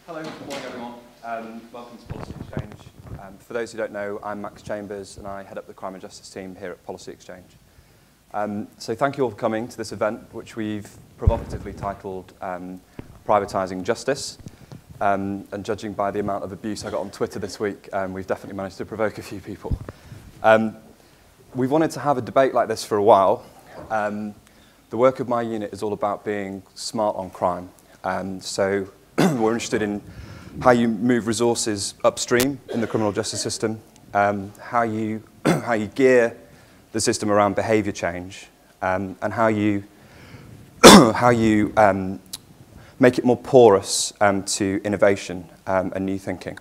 Hello, good morning everyone. Welcome to Policy Exchange. For those who don't know, I'm Max Chambers and I head up the Crime and Justice team here at Policy Exchange. So thank you all for coming to this event, which we've provocatively titled Privatising Justice. And judging by the amount of abuse I got on Twitter this week, we've definitely managed to provoke a few people. We've wanted to have a debate like this for a while. The work of my unit is all about being smart on crime. So we're interested in how you move resources upstream in the criminal justice system, how you gear the system around behaviour change, and how you make it more porous to innovation and new thinking.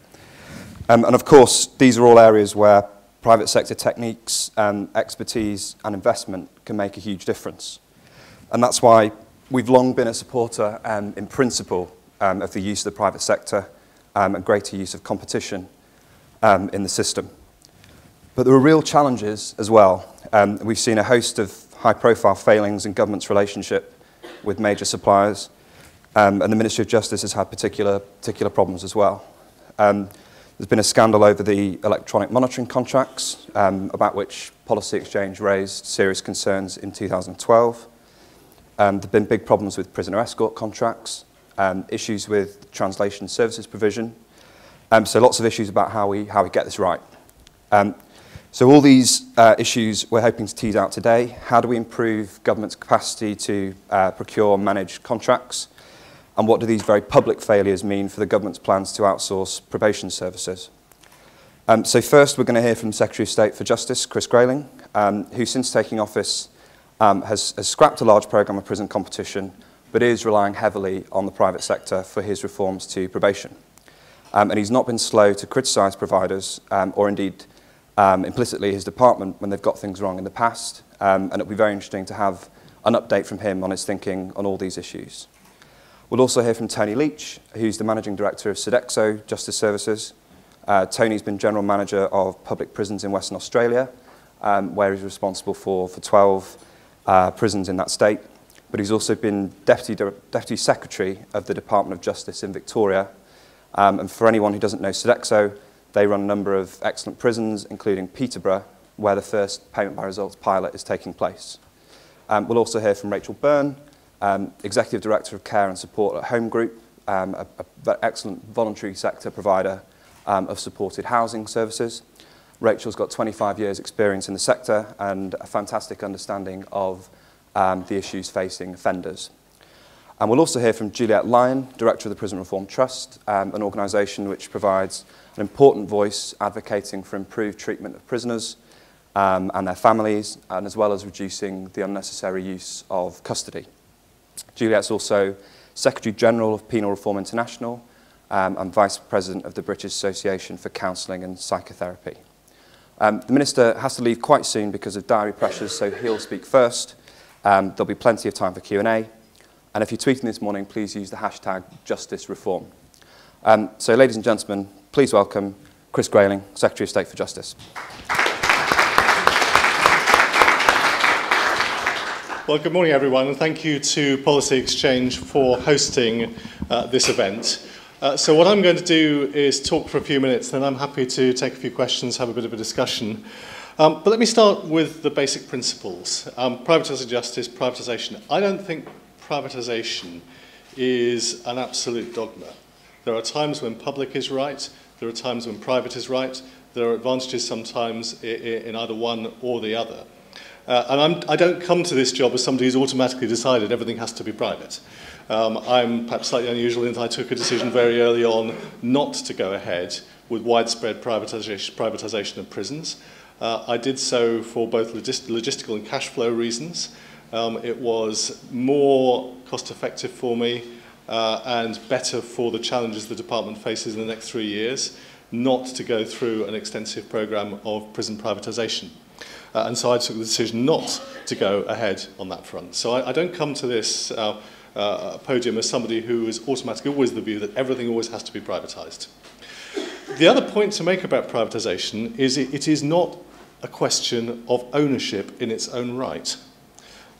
And of course, these are all areas where private sector techniques, expertise and investment can make a huge difference. And that's why we've long been a supporter in principle of the use of the private sector and greater use of competition in the system. But there are real challenges as well. We've seen a host of high-profile failings in government's relationship with major suppliers, and the Ministry of Justice has had particular problems as well. There's been a scandal over the electronic monitoring contracts, about which Policy Exchange raised serious concerns in 2012. There have been big problems with prisoner escort contracts, issues with translation services provision, so lots of issues about how we get this right. So all these issues we're hoping to tease out today. How do we improve government's capacity to procure and manage contracts? And what do these very public failures mean for the government's plans to outsource probation services? So first, we're going to hear from Secretary of State for Justice, Chris Grayling, who since taking office has scrapped a large programme of prison competition, but is relying heavily on the private sector for his reforms to probation. And he's not been slow to criticise providers, or indeed implicitly his department when they've got things wrong in the past. And it'll be very interesting to have an update from him on his thinking on all these issues. We'll also hear from Tony Leach, who's the Managing Director of Sodexo Justice Services. Tony's been General Manager of Public Prisons in Western Australia, where he's responsible for 12 prisons in that state. But he's also been Deputy Secretary of the Department of Justice in Victoria. And for anyone who doesn't know Sodexo, they run a number of excellent prisons, including Peterborough, where the first payment by results pilot is taking place. We'll also hear from Rachel Byrne, Executive Director of Care and Support at Home Group, an excellent voluntary sector provider of supported housing services. Rachel's got 25 years experience in the sector and a fantastic understanding of the issues facing offenders. And we'll also hear from Juliette Lyon, Director of the Prison Reform Trust, an organisation which provides an important voice advocating for improved treatment of prisoners and their families, and as well as reducing the unnecessary use of custody. Juliette's also Secretary General of Penal Reform International and Vice President of the British Association for Counselling and Psychotherapy. The Minister has to leave quite soon because of diary pressures, so he'll speak first. There'll be plenty of time for Q&A. And if you're tweeting this morning, please use the hashtag #JusticeReform. So ladies and gentlemen, please welcome Chris Grayling, Secretary of State for Justice. Well, good morning, everyone, and thank you to Policy Exchange for hosting this event. So what I'm going to do is talk for a few minutes, then I'm happy to take a few questions, have a bit of a discussion. But let me start with the basic principles. Privatising justice, privatisation. I don't think privatisation is an absolute dogma. There are times when public is right, there are times when private is right, there are advantages sometimes in either one or the other. And I don't come to this job as somebody who's automatically decided everything has to be private. I'm perhaps slightly unusual in that I took a decision very early on not to go ahead with widespread privatisation of prisons. I did so for both logistical and cash flow reasons. It was more cost effective for me and better for the challenges the department faces in the next 3 years not to go through an extensive programme of prison privatisation. And so I took the decision not to go ahead on that front. So I don't come to this podium as somebody who is automatically always the view that everything always has to be privatised. The other point to make about privatisation is it is not a question of ownership in its own right.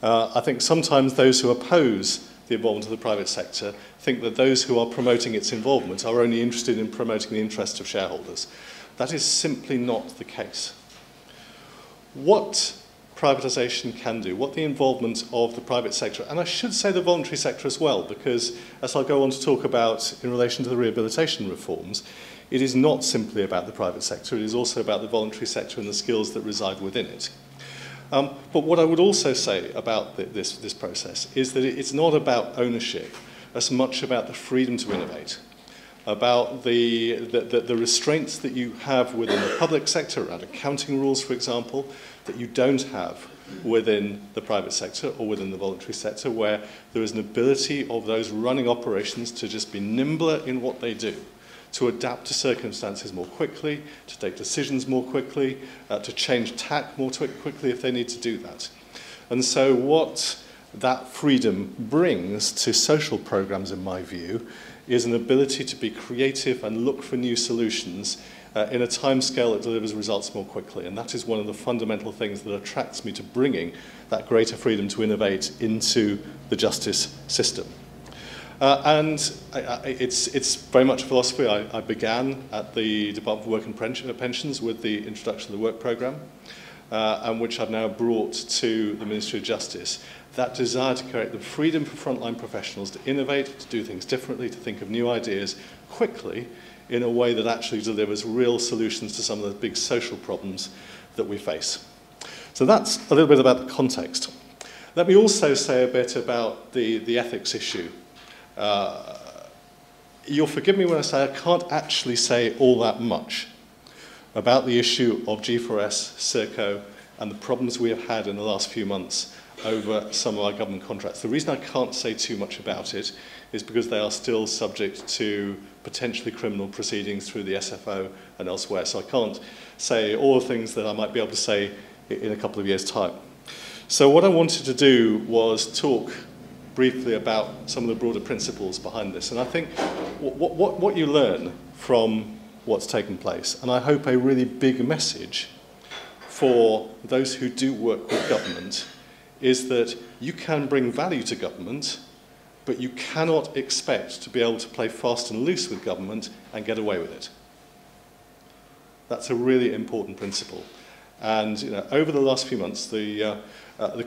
I think sometimes those who oppose the involvement of the private sector think that those who are promoting its involvement are only interested in promoting the interests of shareholders. That is simply not the case. What privatisation can do, what the involvement of the private sector, and I should say the voluntary sector as well, because as I'll go on to talk about in relation to the rehabilitation reforms, it is not simply about the private sector, it is also about the voluntary sector and the skills that reside within it. But what I would also say about this process is that it's not about ownership as much about the freedom to innovate, about the restraints that you have within the public sector around accounting rules, for example, that you don't have within the private sector or within the voluntary sector, where there is an ability of those running operations to just be nimbler in what they do, to adapt to circumstances more quickly, to take decisions more quickly, to change tack more quickly if they need to do that. And so what that freedom brings to social programs, in my view, is an ability to be creative and look for new solutions in a timescale that delivers results more quickly. And that is one of the fundamental things that attracts me to bringing that greater freedom to innovate into the justice system. It's very much a philosophy I began at the Department for Work and Pensions with the introduction of the work programme, and which I've now brought to the Ministry of Justice. That desire to create the freedom for frontline professionals to innovate, to do things differently, to think of new ideas quickly in a way that actually delivers real solutions to some of the big social problems that we face. So that's a little bit about the context. Let me also say a bit about the ethics issue. You'll forgive me when I say I can't actually say all that much about the issue of G4S, Serco, and the problems we have had in the last few months over some of our government contracts. The reason I can't say too much about it is because they are still subject to potentially criminal proceedings through the SFO and elsewhere. So I can't say all the things that I might be able to say in a couple of years' time. So what I wanted to do was talk briefly about some of the broader principles behind this. And I think what you learn from what's taken place, and I hope a really big message for those who do work with government, is that you can bring value to government, but you cannot expect to be able to play fast and loose with government and get away with it. That's a really important principle. And over the last few months, the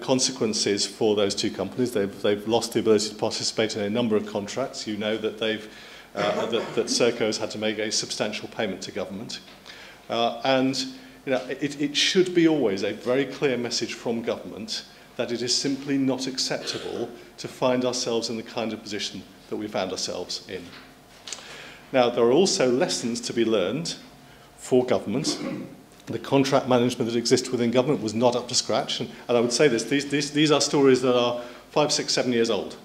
consequences for those two companies, they've lost the ability to participate in a number of contracts. You know that that Serco has had to make a substantial payment to government. It should be always a very clear message from government that it is simply not acceptable to find ourselves in the kind of position that we found ourselves in. Now, there are also lessons to be learned for government. The contract management that exists within government was not up to scratch. And I would say this, these are stories that are 5, 6, 7 years old.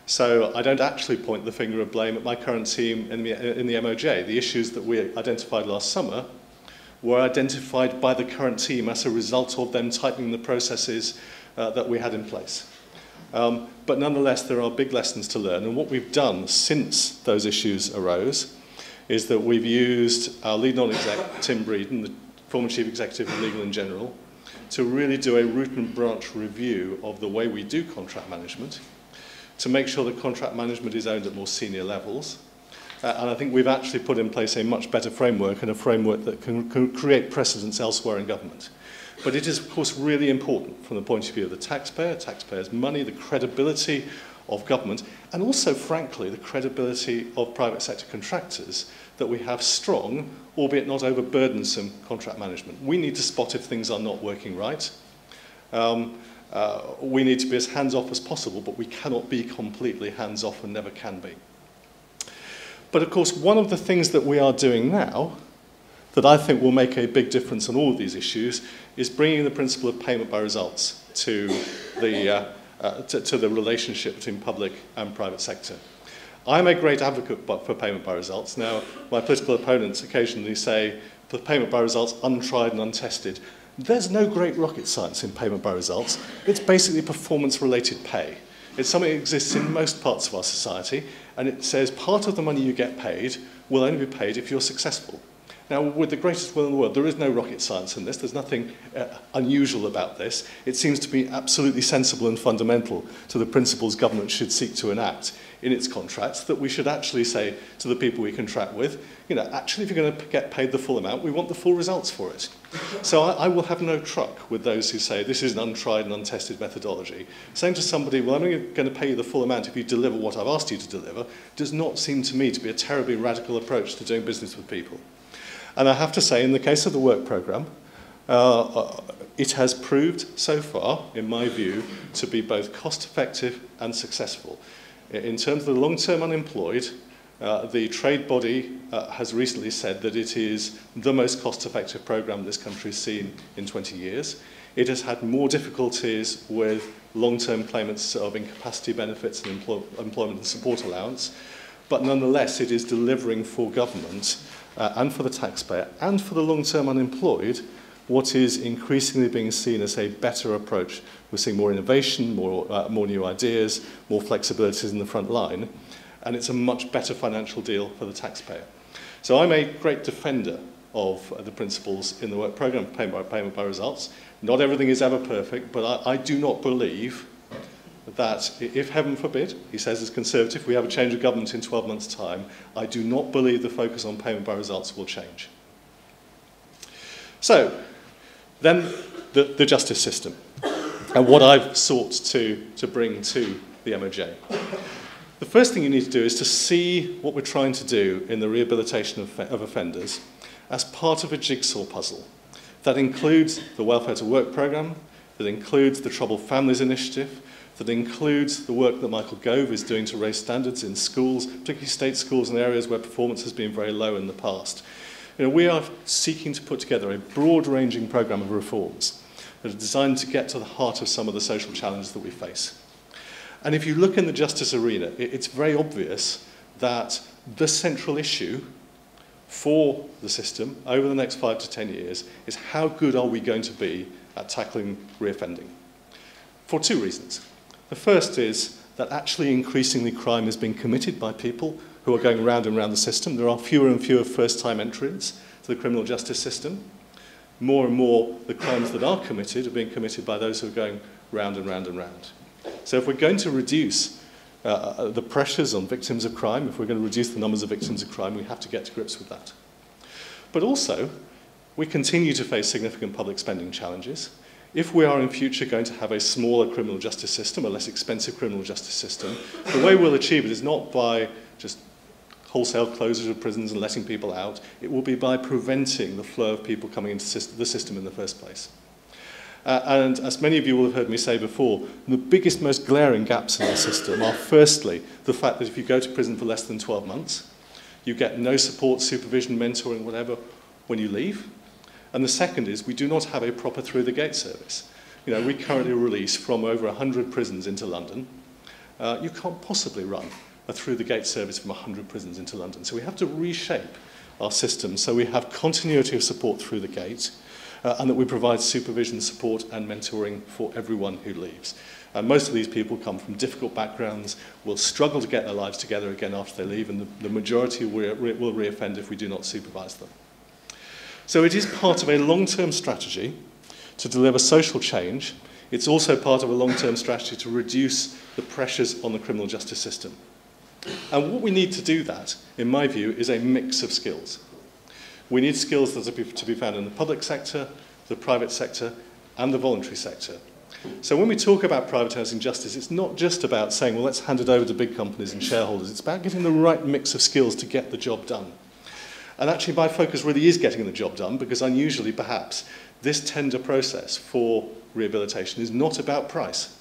So I don't actually point the finger of blame at my current team in the MOJ. The issues that we identified last summer were identified by the current team as a result of them tightening the processes that we had in place. But nonetheless, there are big lessons to learn. And what we've done since those issues arose is that we've used our lead non-exec, Tim Breeden, the former Chief Executive of Legal & General, to really do a root and branch review of the way we do contract management, to make sure that contract management is owned at more senior levels. And I think we've actually put in place a much better framework, and a framework that can create precedents elsewhere in government. But it is, of course, really important from the point of view of the taxpayer, taxpayers' money, the credibility of government, and also, frankly, the credibility of private sector contractors, that we have strong, albeit not overburdensome, contract management. We need to spot if things are not working right. We need to be as hands-off as possible, but we cannot be completely hands-off and never can be. But of course, one of the things that we are doing now that I think will make a big difference on all of these issues is bringing the principle of payment by results to the relationship between public and private sector. I'm a great advocate for payment by results. Now, my political opponents occasionally say payment by results untried and untested. There's no great rocket science in payment by results. It's basically performance-related pay. It's something that exists in most parts of our society, and it says part of the money you get paid will only be paid if you're successful. Now, with the greatest will in the world, there is no rocket science in this. There's nothing unusual about this. It seems to be absolutely sensible and fundamental to the principles government should seek to enact in its contracts, that we should actually say to the people we contract with, you know, actually, if you're going to get paid the full amount, we want the full results for it. So I will have no truck with those who say this is an untried and untested methodology. Saying to somebody, well, I'm only going to pay you the full amount if you deliver what I've asked you to deliver, does not seem to me to be a terribly radical approach to doing business with people. And I have to say, in the case of the work programme, it has proved so far, in my view, to be both cost-effective and successful. In terms of the long-term unemployed, the trade body has recently said that it is the most cost-effective programme this country has seen in 20 years. It has had more difficulties with long-term claimants of incapacity benefits and employment and support allowance, but nonetheless it is delivering for government and for the taxpayer and for the long-term unemployed what is increasingly being seen as a better approach. We're seeing more innovation, more new ideas, more flexibilities in the front line, and it's a much better financial deal for the taxpayer. So I'm a great defender of the principles in the work programme of payment by results. Not everything is ever perfect, but I do not believe that if, heaven forbid, he says as Conservative, we have a change of government in 12 months' time, I do not believe the focus on payment by results will change. So, then the justice system, and what I've sought to bring to the MOJ. The first thing you need to do is to see what we're trying to do in the rehabilitation of offenders as part of a jigsaw puzzle. That includes the Welfare to Work programme, that includes the Troubled Families Initiative, that includes the work that Michael Gove is doing to raise standards in schools, particularly state schools in areas where performance has been very low in the past. You know, we are seeking to put together a broad-ranging programme of reforms that are designed to get to the heart of some of the social challenges that we face. And if you look in the justice arena, it's very obvious that the central issue for the system over the next 5 to 10 years is how good are we going to be at tackling reoffending? For two reasons. The first is that actually increasingly crime is being committed by people who are going round and round the system. There are fewer and fewer first-time entrants to the criminal justice system. More and more the crimes that are committed are being committed by those who are going round and round and round. So if we're going to reduce the pressures on victims of crime, if we're going to reduce the numbers of victims of crime, we have to get to grips with that. But also, we continue to face significant public spending challenges. If we are in future going to have a smaller criminal justice system, a less expensive criminal justice system, the way we'll achieve it is not by just wholesale closures of prisons and letting people out. It will be by preventing the flow of people coming into the system in the first place. And as many of you will have heard me say before, the biggest, most glaring gaps in our system are firstly the fact that if you go to prison for less than 12 months, you get no support, supervision, mentoring, whatever, when you leave. And the second is we do not have a proper through-the-gate service. You know, we currently release from over 100 prisons into London. You can't possibly run a through-the-gate service from 100 prisons into London. So we have to reshape our system so we have continuity of support through the gate and that we provide supervision, support and mentoring for everyone who leaves. Most of these people come from difficult backgrounds, will struggle to get their lives together again after they leave, and the majority will reoffend if we do not supervise them. So it is part of a long-term strategy to deliver social change. It's also part of a long-term strategy to reduce the pressures on the criminal justice system. And what we need to do that, in my view, is a mix of skills. We need skills that are to be found in the public sector, the private sector, and the voluntary sector. So when we talk about privatising justice, it's not just about saying, well, let's hand it over to big companies and shareholders. It's about getting the right mix of skills to get the job done. And actually, my focus really is getting the job done, because unusually, perhaps, this tender process for rehabilitation is not about price.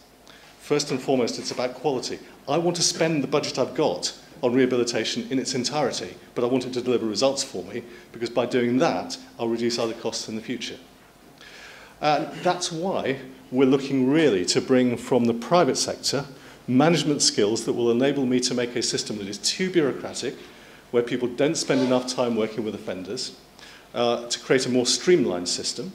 First and foremost, it's about quality. I want to spend the budget I've got on rehabilitation in its entirety, but I want it to deliver results for me, because by doing that, I'll reduce other costs in the future. That's why we're looking really to bring from the private sector management skills that will enable me to make a system that is too bureaucratic, where people don't spend enough time working with offenders, to create a more streamlined system,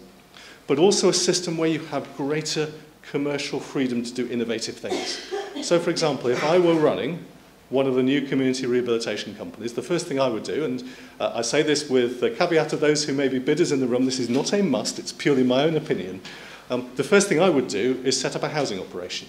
but also a system where you have greater commercial freedom to do innovative things. So, for example, if I were running one of the new community rehabilitation companies, the first thing I would do, and I say this with the caveat of those who may be bidders in the room, this is not a must, it's purely my own opinion. The first thing I would do is set up a housing operation.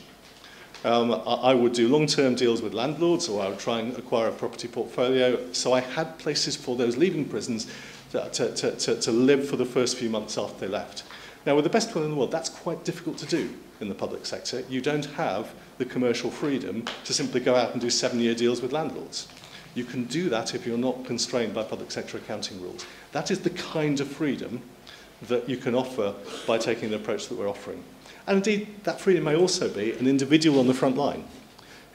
I would do long-term deals with landlords, or I would try and acquire a property portfolio, so I had places for those leaving prisons to live for the first few months after they left. Now, with the best will in the world, that's quite difficult to do in the public sector. You don't have the commercial freedom to simply go out and do 7-year deals with landlords. You can do that if you're not constrained by public sector accounting rules. That is the kind of freedom that you can offer by taking the approach that we're offering. And indeed, that freedom may also be an individual on the front line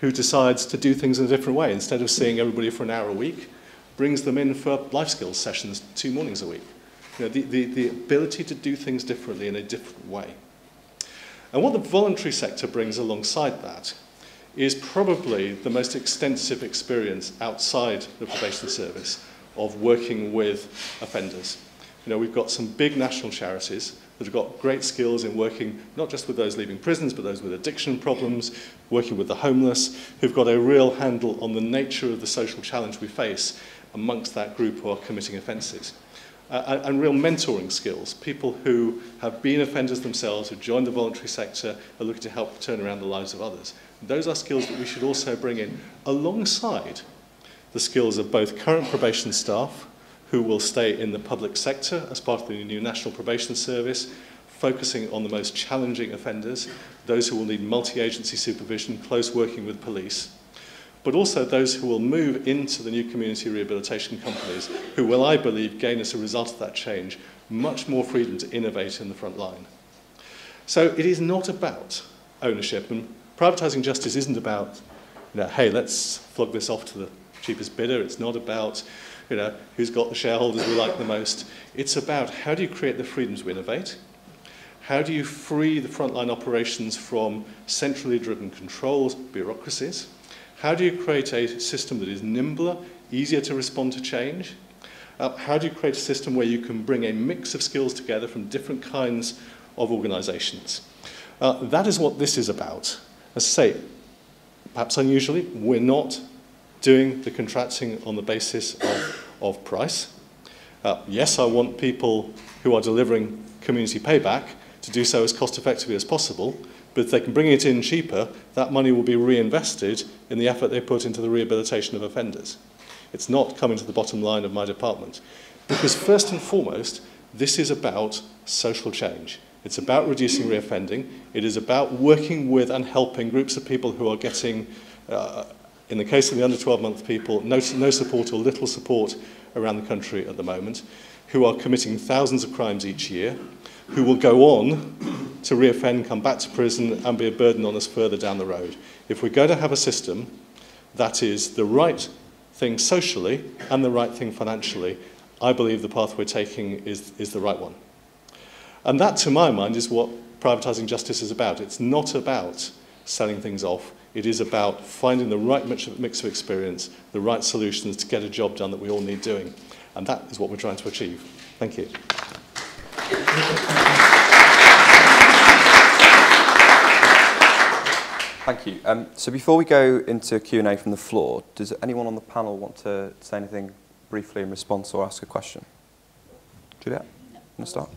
who decides to do things in a different way. Instead of seeing everybody for an hour a week, brings them in for life skills sessions 2 mornings a week. You know, the ability to do things differently in a different way. And what the voluntary sector brings alongside that is probably the most extensive experience outside the probation service of working with offenders. You know, we've got some big national charities that have got great skills in working not just with those leaving prisons, but those with addiction problems, working with the homeless, who've got a real handle on the nature of the social challenge we face amongst that group who are committing offences. And real mentoring skills, people who have been offenders themselves, who joined the voluntary sector, are looking to help turn around the lives of others. Those are skills that we should also bring in alongside the skills of both current probation staff, who will stay in the public sector as part of the new National Probation Service, focusing on the most challenging offenders, those who will need multi-agency supervision, close working with police, but also those who will move into the new community rehabilitation companies, who will, I believe, gain as a result of that change much more freedom to innovate in the front line. So it is not about ownership, and privatising justice isn't about, you know, hey, let's flog this off to the cheapest bidder. It's not about, you know, who's got the shareholders we like the most. It's about how do you create the freedom to innovate? How do you free the frontline operations from centrally driven controls, bureaucracies? How do you create a system that is nimbler, easier to respond to change? How do you create a system where you can bring a mix of skills together from different kinds of organisations? That is what this is about. As I say, perhaps unusually, we're not doing the contracting on the basis of price. Yes, I want people who are delivering community payback to do so as cost effectively as possible, but if they can bring it in cheaper, that money will be reinvested in the effort they put into the rehabilitation of offenders. It's not coming to the bottom line of my department. Because first and foremost, this is about social change. It's about reducing reoffending. It is about working with and helping groups of people who are getting, in the case of the under 12-month people, no support or little support around the country at the moment, who are committing thousands of crimes each year, who will go on to reoffend, come back to prison, and be a burden on us further down the road. If we're going to have a system that is the right thing socially and the right thing financially, I believe the path we're taking is the right one. And that, to my mind, is what privatising justice is about. It's not about selling things off. It is about finding the right mix of experience, the right solutions to get a job done that we all need doing. And that is what we're trying to achieve. Thank you. Thank you. So before we go into Q&A from the floor, does anyone on the panel want to say anything briefly in response or ask a question? Juliet, you want to start?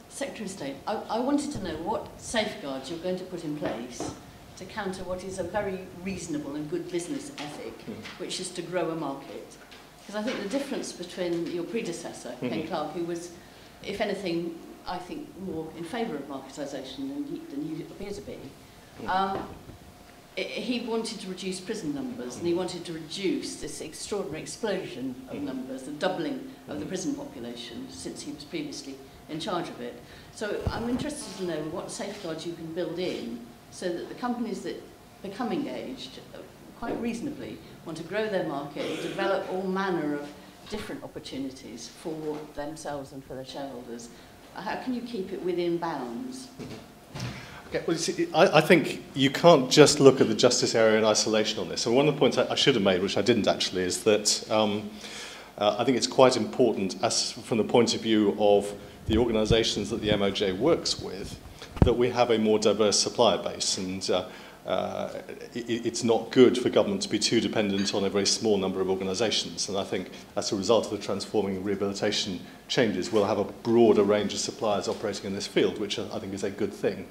Secretary of State, I wanted to know what safeguards you're going to put in place to counter what is a very reasonable and good business ethic, which is to grow a market. Because I think the difference between your predecessor, Ken Clarke, who was, if anything, I think more in favour of marketisation than you appear to be, he wanted to reduce prison numbers, and he wanted to reduce this extraordinary explosion of numbers, the doubling of the prison population since he was previously in charge of it. So I'm interested to know what safeguards you can build in so that the companies that become engaged quite reasonably want to grow their market and develop all manner of different opportunities for themselves and for their shareholders. How can you keep it within bounds? Okay, well, you see, I think you can't just look at the justice area in isolation on this. So one of the points I should have made, which I didn't actually, is that I think it's quite important, as from the point of view of the organisations that the MOJ works with, that we have a more diverse supplier base. And it's not good for government to be too dependent on a very small number of organisations. And I think as a result of the transforming rehabilitation changes, we'll have a broader range of suppliers operating in this field, which I think is a good thing.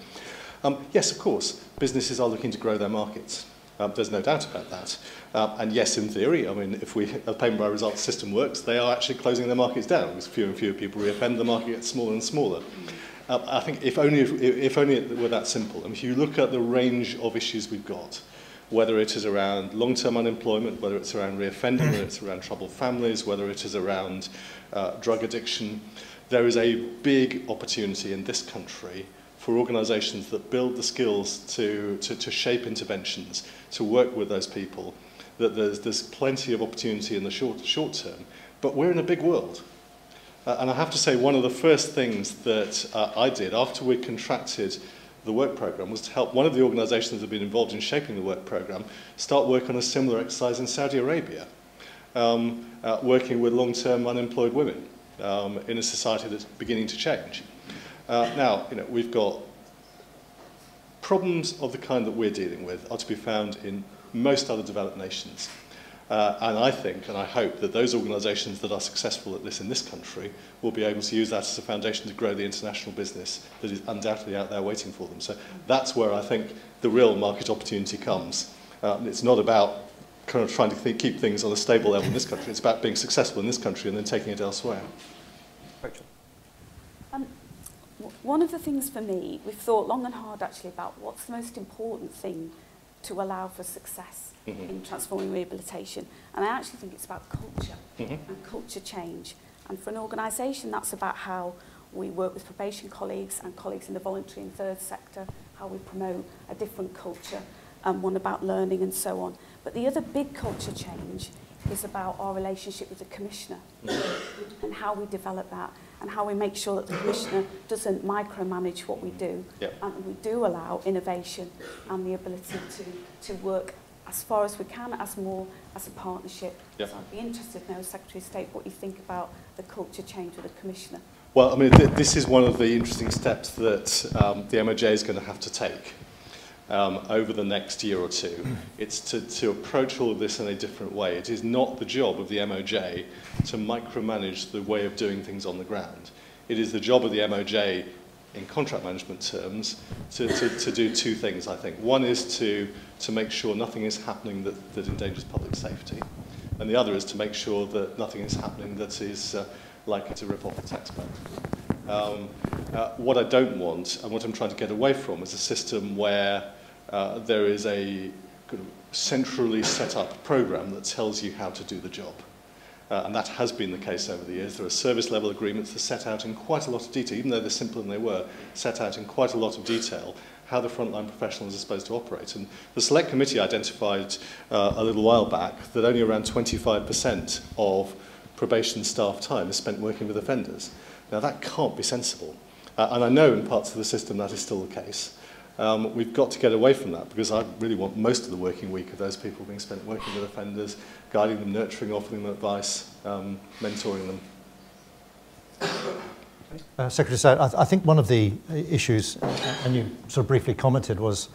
Yes, of course, businesses are looking to grow their markets. There's no doubt about that. And yes, in theory, I mean, if a payment by results system works, they are actually closing their markets down because fewer and fewer people reoffend, the market gets smaller and smaller. I think if only it were that simple. I mean, if you look at the range of issues we've got, whether it is around long-term unemployment, whether it's around reoffending, whether it's around troubled families, whether it is around drug addiction, there is a big opportunity in this country for organisations that build the skills to shape interventions, to work with those people, that there's plenty of opportunity in the short term. But we're in a big world. And I have to say, one of the first things that I did after we contracted the work programme was to help one of the organisations that have been involved in shaping the work programme start work on a similar exercise in Saudi Arabia, working with long-term unemployed women in a society that's beginning to change. Now, you know, we've got problems of the kind that we're dealing with are to be found in most other developed nations. And I think, and I hope, that those organisations that are successful at this in this country will be able to use that as a foundation to grow the international business that is undoubtedly out there waiting for them. So that's where I think the real market opportunity comes. It's not about kind of trying to keep things on a stable level in this country. It's about being successful in this country and then taking it elsewhere. Rachel. One of the things for me, we've thought long and hard actually about what's the most important thing to allow for success in transforming rehabilitation. And I actually think it's about culture and culture change. And for an organisation, that's about how we work with probation colleagues and colleagues in the voluntary and third sector, how we promote a different culture, one about learning and so on. But the other big culture change is about our relationship with the Commissioner and how we develop that and how we make sure that the Commissioner doesn't micromanage what we do. And we do allow innovation and the ability to work as far as we can, as a partnership. So I'd be interested to know, Secretary of State, what you think about the culture change with the Commissioner. Well, I mean, this is one of the interesting steps that the MOJ is going to have to take over the next year or two. It's to approach all of this in a different way. It is not the job of the MOJ to micromanage the way of doing things on the ground. It is the job of the MOJ, in contract management terms, to do two things, I think. One is to make sure nothing is happening that endangers public safety, and the other is to make sure that nothing is happening that is likely to rip off the taxpayer. What I don't want, and what I'm trying to get away from, is a system where there is a kind of centrally set up programme that tells you how to do the job. And that has been the case over the years. There are service level agreements that set out in quite a lot of detail, even though they're simpler than they were, set out in quite a lot of detail how the frontline professionals are supposed to operate. And the Select Committee identified a little while back that only around 25% of probation staff time is spent working with offenders. Now that can't be sensible. And I know in parts of the system that is still the case. We've got to get away from that, because I really want most of the working week of those people being spent working with offenders, guiding them, nurturing, offering them advice, mentoring them. Secretary of State, I think one of the issues, and you sort of briefly commented, was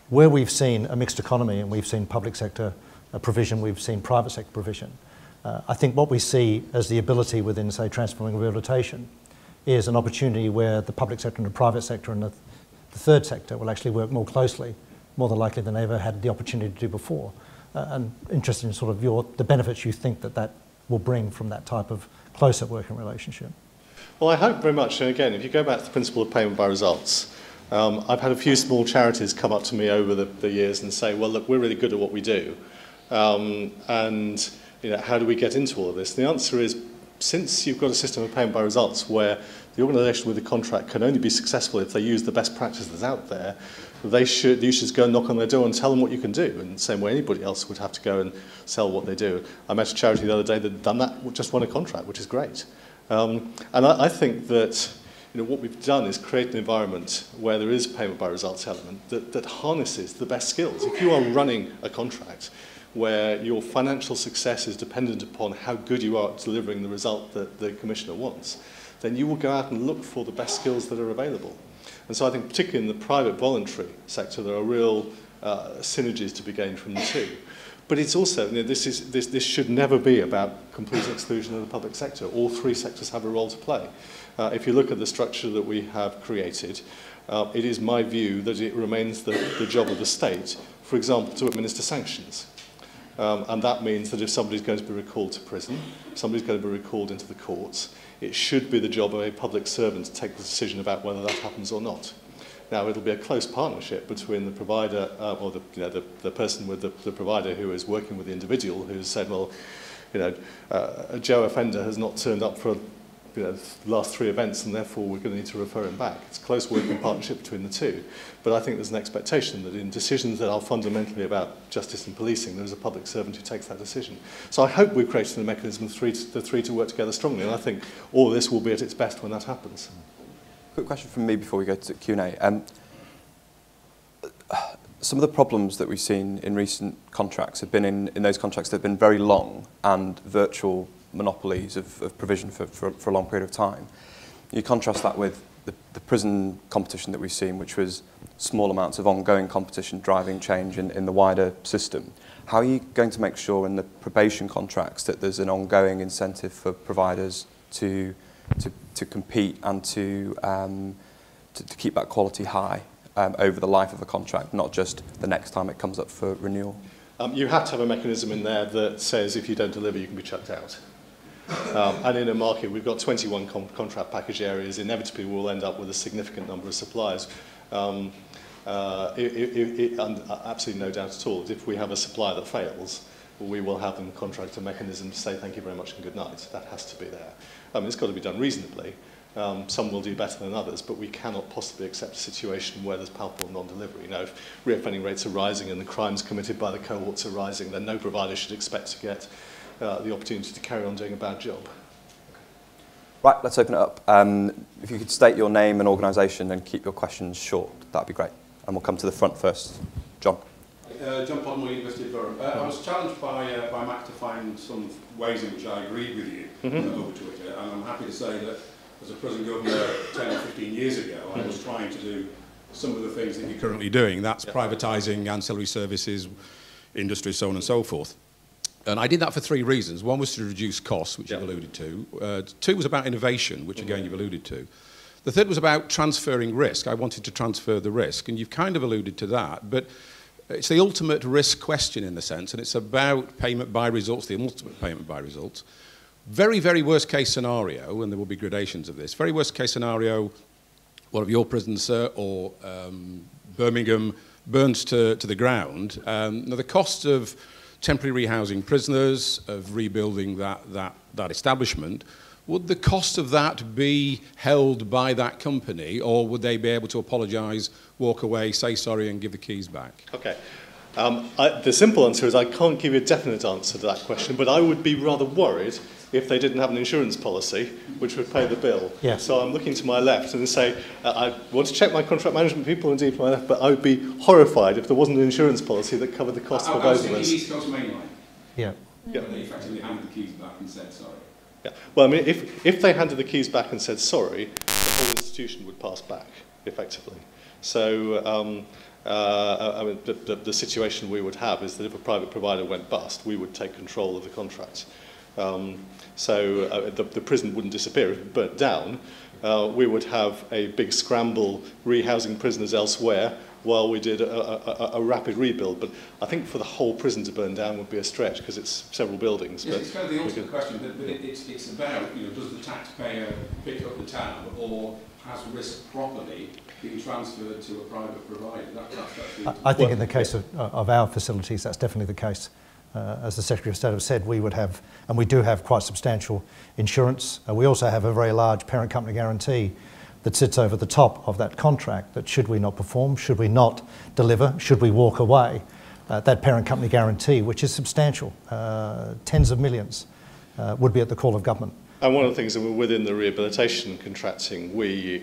where we've seen a mixed economy and we've seen public sector provision, we've seen private sector provision. I think what we see as the ability within, say, transforming rehabilitation is an opportunity where the public sector and the private sector and the third sector will actually work more closely, more than likely than they ever had the opportunity to do before. And interested in sort of the benefits you think that will bring from that type of closer working relationship. Well, I hope very much. And again, if you go back to the principle of payment by results, I've had a few small charities come up to me over the years and say, well, look, we're really good at what we do. And you know, how do we get into all of this? And the answer is, since you've got a system of payment by results where the organisation with the contract can only be successful if they use the best practices out there, you should go and knock on their door and tell them what you can do, in the same way anybody else would have to go and sell what they do. I met a charity the other day that had done that, just won a contract, which is great. And I think that what we've done is create an environment where there is a payment by results element that harnesses the best skills. If you are running a contract where your financial success is dependent upon how good you are at delivering the result that the Commissioner wants, then you will go out and look for the best skills that are available. And so I think particularly in the private voluntary sector, there are real synergies to be gained from the two. But it's also, this should never be about complete exclusion of the public sector. All three sectors have a role to play. If you look at the structure that we have created, it is my view that it remains the job of the state, for example, to administer sanctions. And that means that if somebody's going to be recalled to prison, somebody's going to be recalled into the courts, it should be the job of a public servant to take the decision about whether that happens or not. Now, it'll be a close partnership between the provider, or the person with the provider who is working with the individual who's said, well, a Joe offender has not turned up for the last 3 events and therefore we're going to need to refer him back. It's a close working partnership between the two. But I think there's an expectation that in decisions that are fundamentally about justice and policing, there's a public servant who takes that decision. So I hope we've created a mechanism for the three to work together strongly, and I think all of this will be at its best when that happens. Quick question from me before we go to Q&A. Some of the problems that we've seen in recent contracts have been in those contracts that have been very long and virtual monopolies of provision for a long period of time. You contrast that with the prison competition that we've seen, which was small amounts of ongoing competition driving change in the wider system. How are you going to make sure in the probation contracts that there's an ongoing incentive for providers to compete and to keep that quality high over the life of a contract, not just the next time it comes up for renewal? You have to have a mechanism in there that says if you don't deliver, you can be chucked out. And in a market, we've got 21 contract package areas. Inevitably, we'll end up with a significant number of suppliers. Absolutely no doubt at all. If we have a supplier that fails, we will have them contract a mechanism to say thank you very much and good night. That has to be there. It's got to be done reasonably. Some will do better than others, but we cannot possibly accept a situation where there's palpable non-delivery. If reoffending rates are rising and the crimes committed by the cohorts are rising, then no provider should expect to get the opportunity to carry on doing a bad job. Right, let's open it up. If you could state your name and organisation and keep your questions short, that'd be great. And we'll come to the front first. John. John Podmore, University of Durham. I was challenged by Mac to find some ways in which I agreed with you over Twitter, and I'm happy to say that as a prison governor 10 or 15 years ago, I was trying to do some of the things that you're currently doing. That's privatising, ancillary services, industry, so on and so forth. And I did that for 3 reasons. One was to reduce costs, which you've alluded to. 2 was about innovation, which again you've alluded to. The 3rd was about transferring risk. I wanted to transfer the risk, and you've kind of alluded to that, but it's the ultimate risk question in the sense, and it's about payment by results, the ultimate payment by results. Very, very worst case scenario, and there will be gradations of this, very worst case scenario, one of your prisons or Birmingham burns to the ground. Now the cost of temporary rehousing prisoners, of rebuilding that establishment, would the cost of that be held by that company, or would they be able to apologise, walk away, say sorry and give the keys back? Okay. The simple answer is I can't give you a definite answer to that question, but I would be rather worried if they didn't have an insurance policy which would pay the bill. Yes. So I'm looking to my left and say, I want to check my contract management people indeed to my left, but I would be horrified if there wasn't an insurance policy that covered the cost for both of us. East Coast Main Line. Yeah. They effectively handed the keys back and said sorry. Yeah. Well, I mean, if they handed the keys back and said sorry, the whole institution would pass back, effectively. So, I mean, the situation we would have is that if a private provider went bust, we would take control of the contract. So the prison wouldn't disappear. If it burnt down, we would have a big scramble rehousing prisoners elsewhere while we did a rapid rebuild. But I think for the whole prison to burn down would be a stretch because it's several buildings. Yes, but it's kind of the ultimate question, but it's about, does the taxpayer pick up the tab, or has risk properly been transferred to a private provider? I think in the case of our facilities, that's definitely the case. As the Secretary of State has said, we would have, and we do have, quite substantial insurance. We also have a very large parent company guarantee that sits over the top of that contract, that should we not perform, should we not deliver, should we walk away, that parent company guarantee, which is substantial, tens of millions, would be at the call of government. And one of the things that within the rehabilitation contracting, we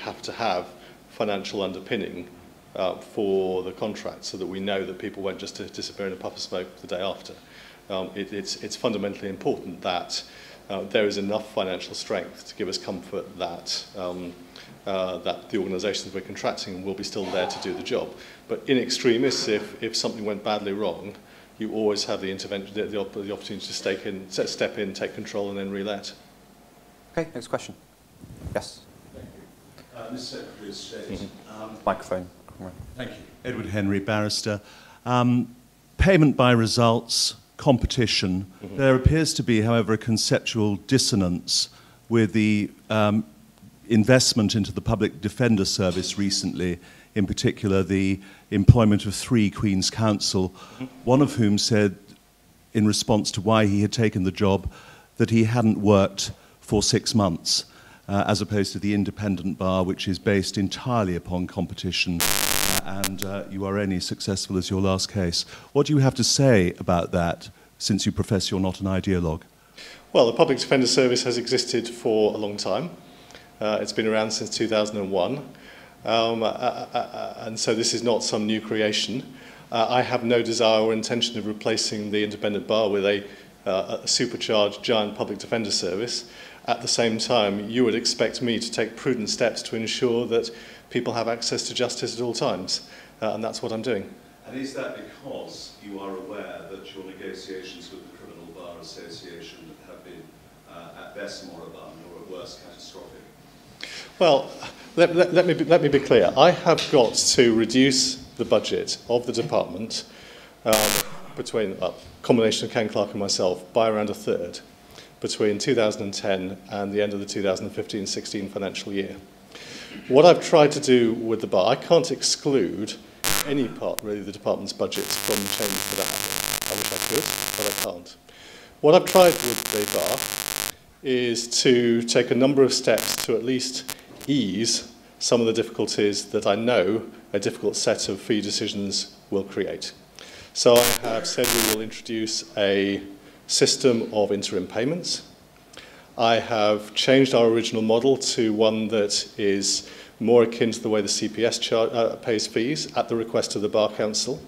have to have financial underpinning for the contract so that we know that people won't just disappear in a puff of smoke the day after. It's fundamentally important that there is enough financial strength to give us comfort that that the organisations we're contracting will be still there to do the job. But in extremis, if something went badly wrong, you always have the intervention, the opportunity to step in, take control, and then relet. Okay, next question. Yes. Thank you. Mr. Secretary of State. Microphone. Thank you. Edward Henry, barrister. Payment by results, competition. There appears to be, however, a conceptual dissonance with the investment into the Public Defender Service recently, in particular the employment of 3 Queen's Counsel, one of whom said, in response to why he had taken the job, that he hadn't worked for 6 months, as opposed to the independent bar, which is based entirely upon competition, and you are only successful as your last case. What do you have to say about that, since you profess you're not an ideologue? Well, the Public Defender Service has existed for a long time. It's been around since 2001. And so this is not some new creation. I have no desire or intention of replacing the independent bar with a supercharged giant public defender service. At the same time, you would expect me to take prudent steps to ensure that people have access to justice at all times, and that's what I'm doing. And is that because you are aware that your negotiations with the Criminal Bar Association have been at best moribund or at worst catastrophic? Well, let me be clear. I have got to reduce the budget of the department between a combination of Ken Clark and myself by around a third between 2010 and the end of the 2015-16 financial year. What I've tried to do with the bar, I can't exclude any part, really, of the department's budget from the changes that are happening. I wish I could, but I can't. What I've tried with the bar is to take a number of steps to at least ease some of the difficulties that I know a difficult set of fee decisions will create. So I have said we will introduce a system of interim payments. I have changed our original model to one that is more akin to the way the CPS pays fees at the request of the Bar Council.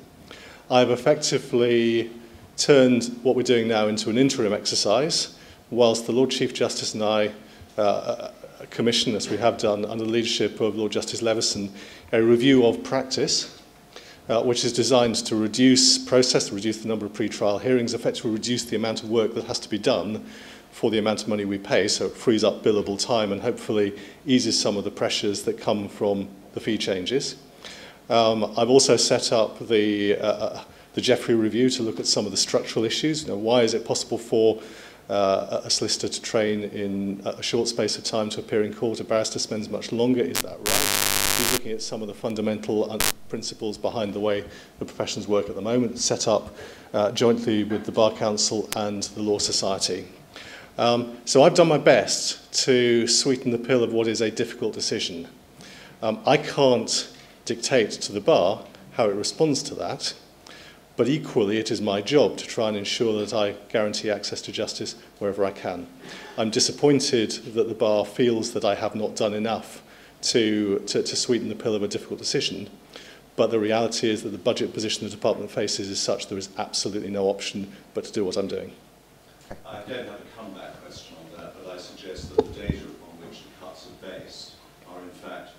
I've effectively turned what we're doing now into an interim exercise, whilst the Lord Chief Justice and I commission, as we have done under the leadership of Lord Justice Leveson, a review of practice, which is designed to reduce process, to reduce the number of pre-trial hearings, effectively reduce the amount of work that has to be done for the amount of money we pay, so it frees up billable time and hopefully eases some of the pressures that come from the fee changes. I've also set up the Jeffrey review to look at some of the structural issues. You know, why is it possible for a solicitor to train in a short space of time to appear in court? A barrister spends much longer. Is that right? We're looking at some of the fundamental principles behind the way the professions work at the moment, set up jointly with the Bar Council and the Law Society. So I've done my best to sweeten the pill of what is a difficult decision. I can't dictate to the bar how it responds to that, but equally it is my job to try and ensure that I guarantee access to justice wherever I can. I'm disappointed that the bar feels that I have not done enough to sweeten the pill of a difficult decision, but the reality is that the budget position the department faces is such there is absolutely no option but to do what I'm doing. I don't have a comeback question on that, but I suggest that the data upon which the cuts are based are in fact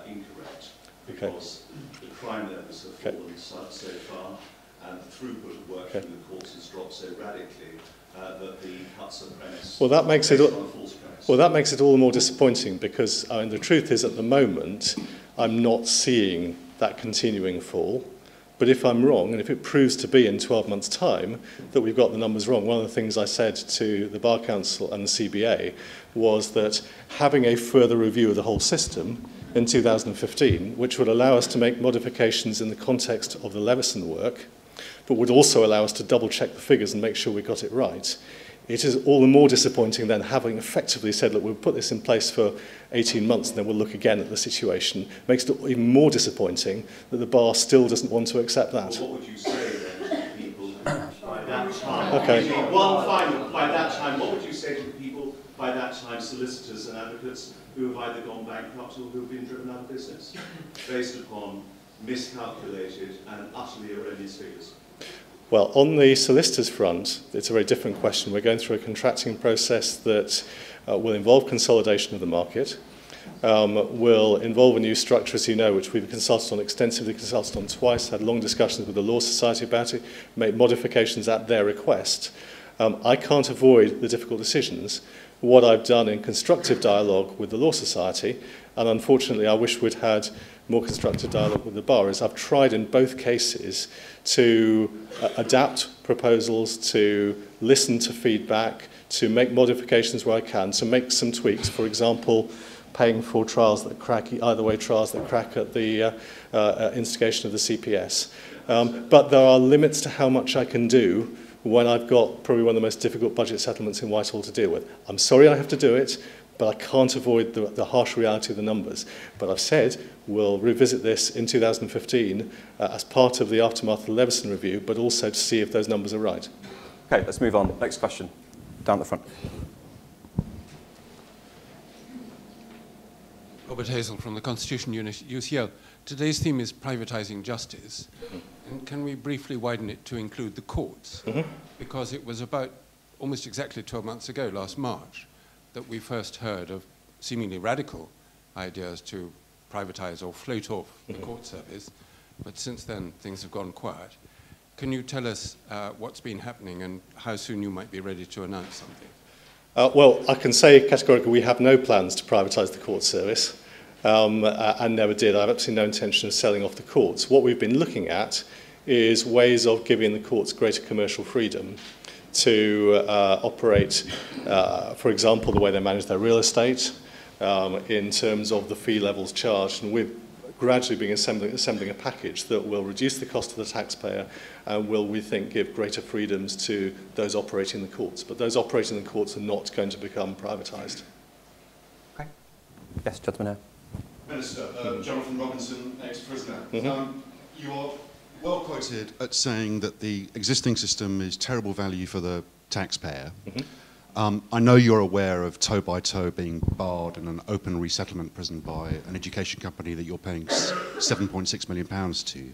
incorrect, because the crime levels have fallen so far, and the throughput of work in the courts has dropped so radically that the cuts are premised on a false premise. Well, that makes it all the more disappointing, because the truth is at the moment I'm not seeing that continuing fall. But if I'm wrong, and if it proves to be in 12 months' time that we've got the numbers wrong, one of the things I said to the Bar Council and the CBA was that having a further review of the whole system in 2015, which would allow us to make modifications in the context of the Leveson work, but would also allow us to double-check the figures and make sure we got it right. It is all the more disappointing then, having effectively said, look, we'll put this in place for 18 months and then we'll look again at the situation. Makes it even more disappointing that the bar still doesn't want to accept that. Well, what would you say then to people by that time? Okay. One final, by that time, what would you say to people by that time, solicitors and advocates who have either gone bankrupt or who have been driven out of business, based upon miscalculated and utterly erroneous figures? Well, on the solicitors front, it's a very different question. We're going through a contracting process that will involve consolidation of the market, will involve a new structure, as you know, which we've extensively consulted on twice, had long discussions with the Law Society about it, made modifications at their request. I can't avoid the difficult decisions. What I've done in constructive dialogue with the Law Society, and unfortunately I wish we'd had more constructive dialogue with the bar, is I've tried in both cases to adapt proposals, to listen to feedback, to make modifications where I can, to make some tweaks. For example, paying for trials that crack, either way trials that crack at the instigation of the CPS. But there are limits to how much I can do when I've got probably one of the most difficult budget settlements in Whitehall to deal with. I'm sorry I have to do it, but I can't avoid the harsh reality of the numbers. But I've said we'll revisit this in 2015 as part of the aftermath of the Leveson review, but also to see if those numbers are right. Okay, let's move on. Next question, down the front. Robert Hazel from the Constitution Unit, UCL. Today's theme is privatising justice. And can we briefly widen it to include the courts? Because it was about almost exactly 12 months ago, last March, that we first heard of seemingly radical ideas to privatise or float off the court service. But since then, things have gone quiet. Can you tell us what's been happening and how soon you might be ready to announce something? Well, I can say categorically we have no plans to privatise the court service, and never did. I have absolutely no intention of selling off the courts. What we've been looking at is ways of giving the courts greater commercial freedom to operate, for example, the way they manage their real estate, in terms of the fee levels charged. And we've gradually been assembling a package that will reduce the cost to the taxpayer and will, we think, give greater freedoms to those operating the courts. But those operating the courts are not going to become privatised. Okay. Yes, gentleman here. Minister, Jonathan Robinson, ex-prisoner. You are well quoted at saying that the existing system is terrible value for the taxpayer. I know you're aware of toe by toe being barred in an open resettlement prison by an education company that you're paying £7.6 million to.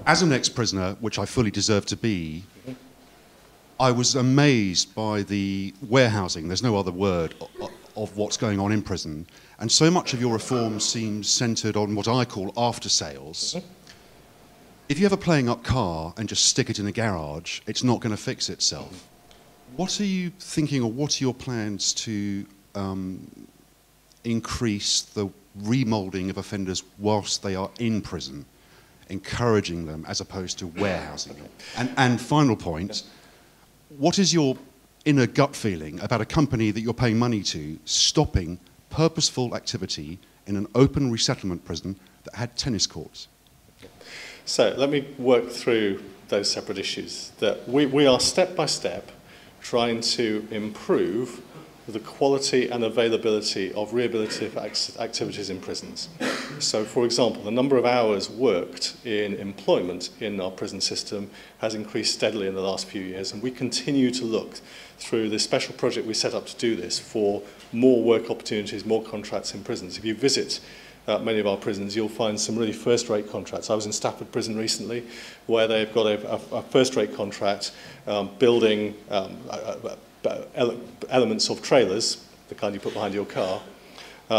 As an ex-prisoner, which I fully deserve to be, I was amazed by the warehousing, there's no other word, of what's going on in prison. And so much of your reform seems centred on what I call after sales. If you have a playing up car and just stick it in a garage, it's not going to fix itself. What are you thinking, or what are your plans to increase the remoulding of offenders whilst they are in prison, encouraging them as opposed to warehousing them? And final point, what is your inner gut feeling about a company that you're paying money to stopping purposeful activity in an open resettlement prison that had tennis courts? So let me work through those separate issues. That we are step by step trying to improve the quality and availability of rehabilitative activities in prisons. So, for example, the number of hours worked in employment in our prison system has increased steadily in the last few years, and we continue to look through the special project we set up to do this for more work opportunities, more contracts in prisons. If you visit many of our prisons, you'll find some really first-rate contracts. I was in Stafford Prison recently, where they've got a first-rate contract building elements of trailers, the kind you put behind your car,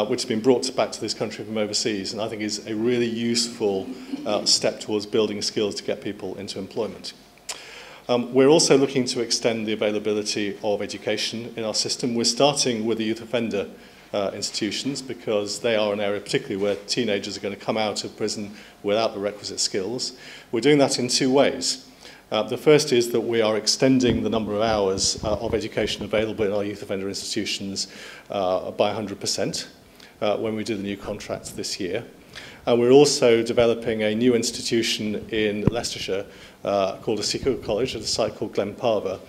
which has been brought back to this country from overseas, and I think is a really useful step towards building skills to get people into employment. We're also looking to extend the availability of education in our system. We're starting with the youth offender institutions, because they are an area particularly where teenagers are going to come out of prison without the requisite skills. We're doing that in two ways. The first is that we are extending the number of hours of education available in our youth offender institutions by 100% when we do the new contracts this year. And we're also developing a new institution in Leicestershire called a Seacoast College at a site called Glenparva,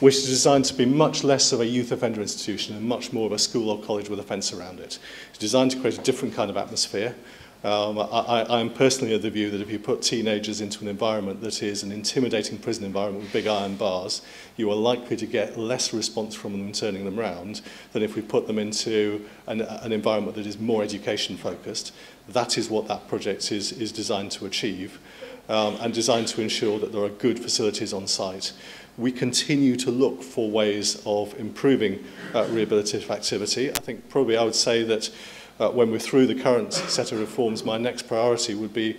which is designed to be much less of a youth offender institution and much more of a school or college with a fence around it. It's designed to create a different kind of atmosphere. I'm personally of the view that if you put teenagers into an environment that is an intimidating prison environment with big iron bars, you are likely to get less response from them turning them round than if we put them into an environment that is more education focused. That is what that project is designed to achieve, and designed to ensure that there are good facilities on site. We continue to look for ways of improving rehabilitative activity. I think probably I would say that when we're through the current set of reforms, my next priority would be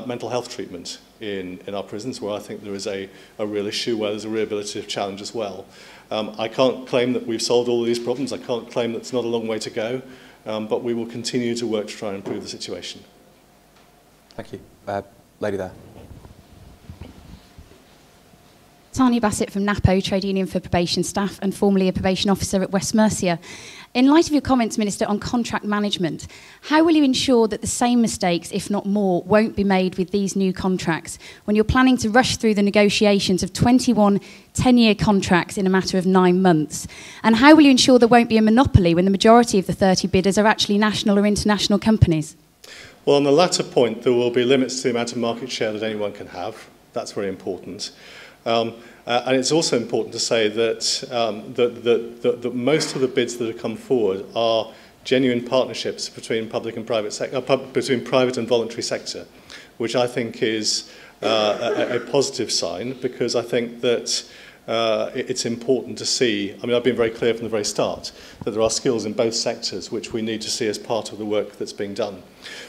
mental health treatment in our prisons, where I think there is a real issue, where there's a rehabilitative challenge as well. I can't claim that we've solved all of these problems. I can't claim that it's not a long way to go, but we will continue to work to try and improve the situation. Thank you. Lady there. Tanya Bassett from NAPO, Trade Union for Probation Staff, and formerly a probation officer at West Mercia. In light of your comments, Minister, on contract management, how will you ensure that the same mistakes, if not more, won't be made with these new contracts when you're planning to rush through the negotiations of 21 10-year contracts in a matter of 9 months? And how will you ensure there won't be a monopoly when the majority of the 30 bidders are actually national or international companies? Well, on the latter point, there will be limits to the amount of market share that anyone can have. That's very important. And it's also important to say that, that most of the bids that have come forward are genuine partnerships between public and private between private and voluntary sector, which I think is a positive sign, because I think that it's important to see. I mean, I've been very clear from the very start that there are skills in both sectors which we need to see as part of the work that's being done.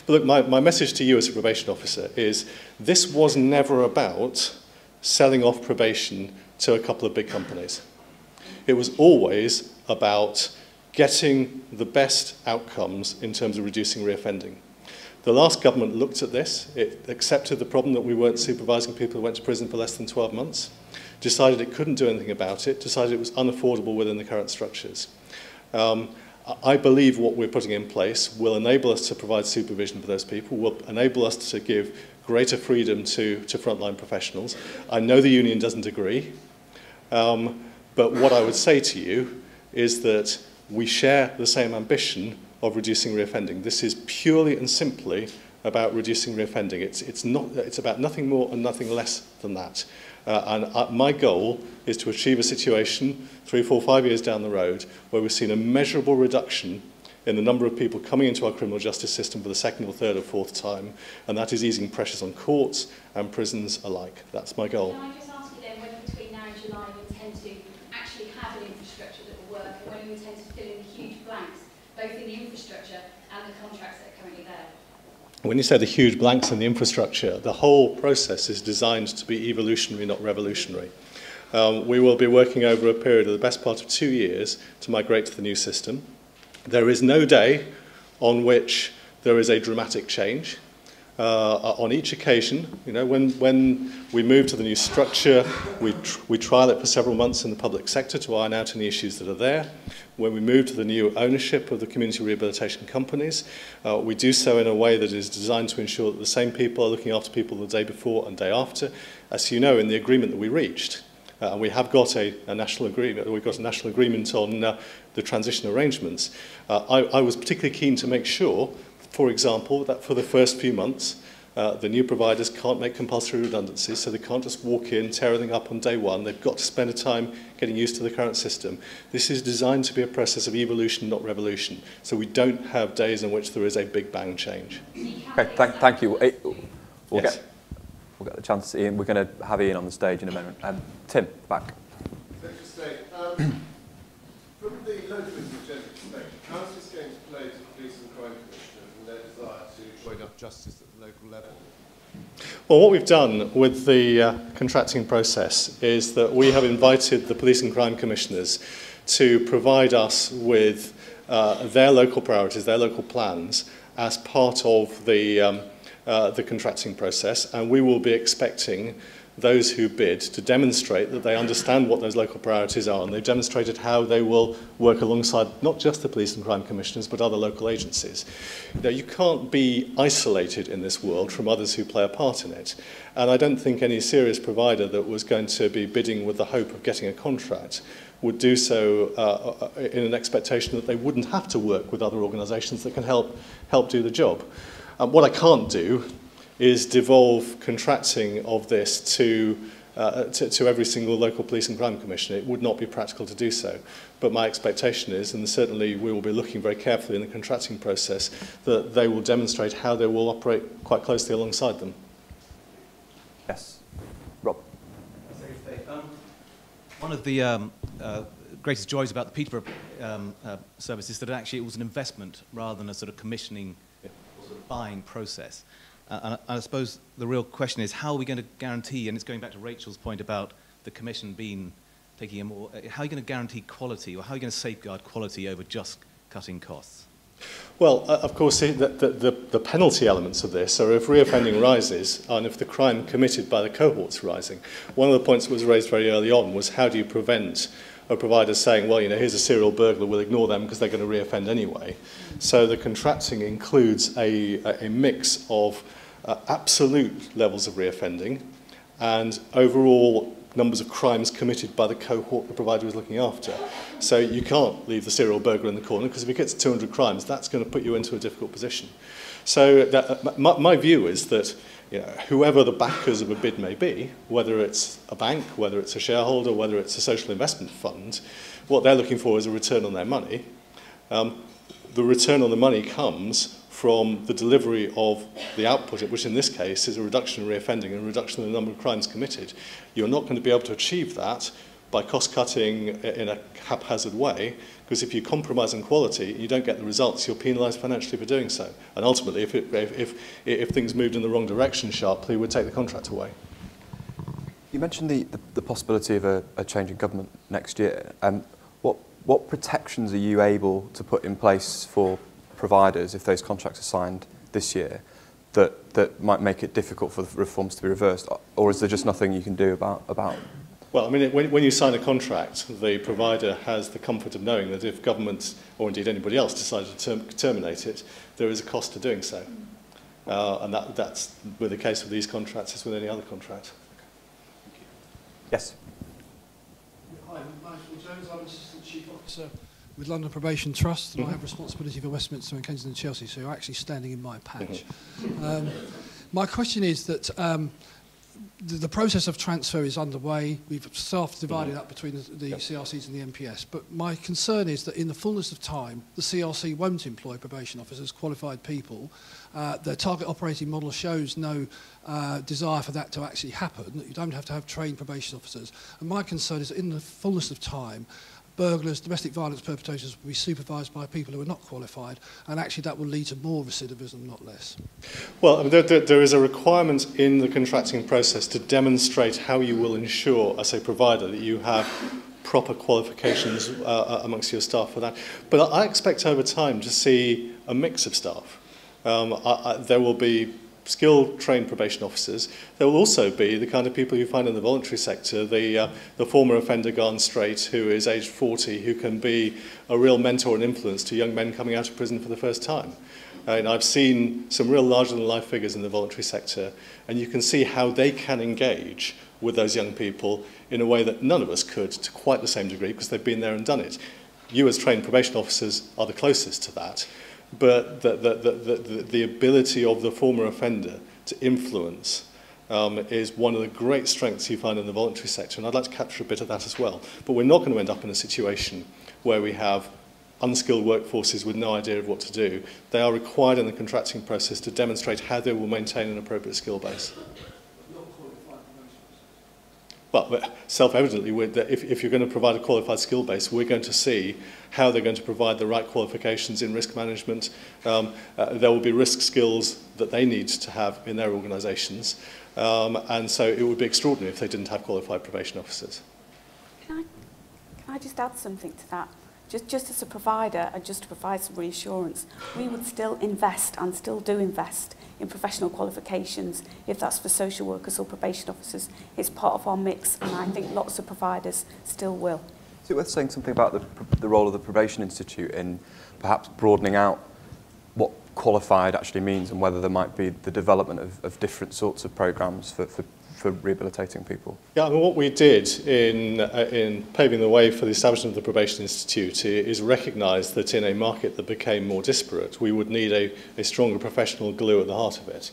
But look, my message to you as a probation officer is this was never about selling off probation to a couple of big companies. It was always about getting the best outcomes in terms of reducing reoffending. The last government looked at this. It accepted the problem that we weren't supervising people who went to prison for less than 12 months, decided it couldn't do anything about it, decided it was unaffordable within the current structures. I believe what we're putting in place will enable us to provide supervision for those people, will enable us to give greater freedom to frontline professionals. I know the union doesn't agree, but what I would say to you is that we share the same ambition of reducing reoffending. This is purely and simply about reducing reoffending. It's about nothing more and nothing less than that. My goal is to achieve a situation 3, 4, 5 years down the road where we've seen a measurable reduction in the number of people coming into our criminal justice system for the second or third or fourth time, and that is easing pressures on courts and prisons alike. That's my goal. Can I just ask you then, when between now and July you intend to actually have an infrastructure that will work, and when you intend to fill in the huge blanks, both in the infrastructure and the contracts that are currently there? When you say the huge blanks in the infrastructure, the whole process is designed to be evolutionary, not revolutionary. We will be working over a period of the best part of 2 years to migrate to the new system. There is no day on which there is a dramatic change. On each occasion, you know, when we move to the new structure, we trial it for several months in the public sector to iron out any issues that are there. When we move to the new ownership of the community rehabilitation companies, we do so in a way that is designed to ensure that the same people are looking after people the day before and day after. As you know, in the agreement that we reached, and we have got a national agreement. We've got a national agreement on the transition arrangements. I was particularly keen to make sure, for example, that for the first few months, the new providers can't make compulsory redundancies, so they can't just walk in, tear everything up on day one. They've got to spend a time getting used to the current system. This is designed to be a process of evolution, not revolution. So we don't have days in which there is a big bang change. Okay, thank you. We'll get the chance to see Ian. We're going to have Ian on the stage in a moment. Tim, back. From the local agenda perspective, how is this going to play to police and crime commissioners and their desire to join up justice at the local level? Well, what we've done with the contracting process is that we have invited the police and crime commissioners to provide us with their local priorities, their local plans, as part of the contracting process, and we will be expecting those who bid to demonstrate that they understand what those local priorities are, and they've demonstrated how they will work alongside not just the police and crime commissioners but other local agencies. You know, you can't be isolated in this world from others who play a part in it, and I don't think any serious provider that was going to be bidding with the hope of getting a contract would do so in an expectation that they wouldn't have to work with other organisations that can help do the job. What I can't do is devolve contracting of this to every single local police and crime commissioner. It would not be practical to do so. But my expectation is, and certainly we will be looking very carefully in the contracting process, that they will demonstrate how they will operate quite closely alongside them. Yes. Rob. One of the greatest joys about the Peterborough service is that actually it was an investment rather than a sort of commissioning or sort of buying process. And I suppose the real question is, how are we going to guarantee, and it's going back to Rachel's point about the commission taking a more, how are you going to guarantee quality, or how are you going to safeguard quality over just cutting costs? Well, of course, the penalty elements of this are if reoffending rises and if the crime committed by the cohort's rising. One of the points that was raised very early on was, how do you prevent a provider saying, well, you know, here's a serial burglar, we'll ignore them because they're going to reoffend anyway. So the contracting includes a mix of absolute levels of reoffending and overall numbers of crimes committed by the cohort the provider is looking after. So you can't leave the serial burglar in the corner, because if he gets 200 crimes, that's going to put you into a difficult position. So my view is that, you know, whoever the backers of a bid may be, whether it's a bank, whether it's a shareholder, whether it's a social investment fund, what they're looking for is a return on their money. The return on the money comes from the delivery of the output, which in this case is a reduction in reoffending and a reduction in the number of crimes committed. You're not going to be able to achieve that by cost-cutting in a haphazard way, because if you compromise on quality and you don't get the results, you're penalised financially for doing so. And ultimately, if things moved in the wrong direction sharply, we'd take the contract away. You mentioned the possibility of a change in government next year. What protections are you able to put in place for providers if those contracts are signed this year that might make it difficult for the reforms to be reversed? Or is there just nothing you can do about? Well, I mean, when you sign a contract, the provider has the comfort of knowing that if government, or indeed anybody else, decided to terminate it, there is a cost to doing so. And that's with the case of these contracts as with any other contract. Yes. Hi, I'm Michael Jones. I'm Assistant Chief Officer with London Probation Trust, and I have responsibility for Westminster and Kensington and Chelsea, so you're actually standing in my patch. My question is that the process of transfer is underway. We've staff divided up between the CRCs and the MPS, but my concern is that in the fullness of time, the CRC won't employ probation officers, qualified people. Their target operating model shows no desire for that to actually happen, that you don't have to have trained probation officers. And my concern is that in the fullness of time, burglars, domestic violence perpetrators will be supervised by people who are not qualified, and actually that will lead to more recidivism, not less. Well, there is a requirement in the contracting process to demonstrate how you will ensure, as a provider, that you have proper qualifications amongst your staff for that. But I expect over time to see a mix of staff. There will be skilled, trained probation officers. There will also be the kind of people you find in the voluntary sector, the former offender gone straight who is aged 40, who can be a real mentor and influence to young men coming out of prison for the first time. And I've seen some real larger-than-life figures in the voluntary sector, and you can see how they can engage with those young people in a way that none of us could to quite the same degree, because they've been there and done it. You as trained probation officers are the closest to that. But the ability of the former offender to influence is one of the great strengths you find in the voluntary sector, and I'd like to capture a bit of that as well. But we're not going to end up in a situation where we have unskilled workforces with no idea of what to do. They are required in the contracting process to demonstrate how they will maintain an appropriate skill base. Well, self-evidently, if you're going to provide a qualified skill base, we're going to see how they're going to provide the right qualifications in risk management. There will be risk skills that they need to have in their organisations. And so it would be extraordinary if they didn't have qualified probation officers. Can I just add something to that? Just as a provider, and just to provide some reassurance, we would still invest and still do invest in professional qualifications, if that's for social workers or probation officers. It's part of our mix, and I think lots of providers still will. Is it worth saying something about the role of the Probation Institute in perhaps broadening out what qualified actually means, and whether there might be the development of different sorts of programmes for for rehabilitating people? Yeah, I mean, what we did in paving the way for the establishment of the Probation Institute is recognise that in a market that became more disparate, we would need a stronger professional glue at the heart of it.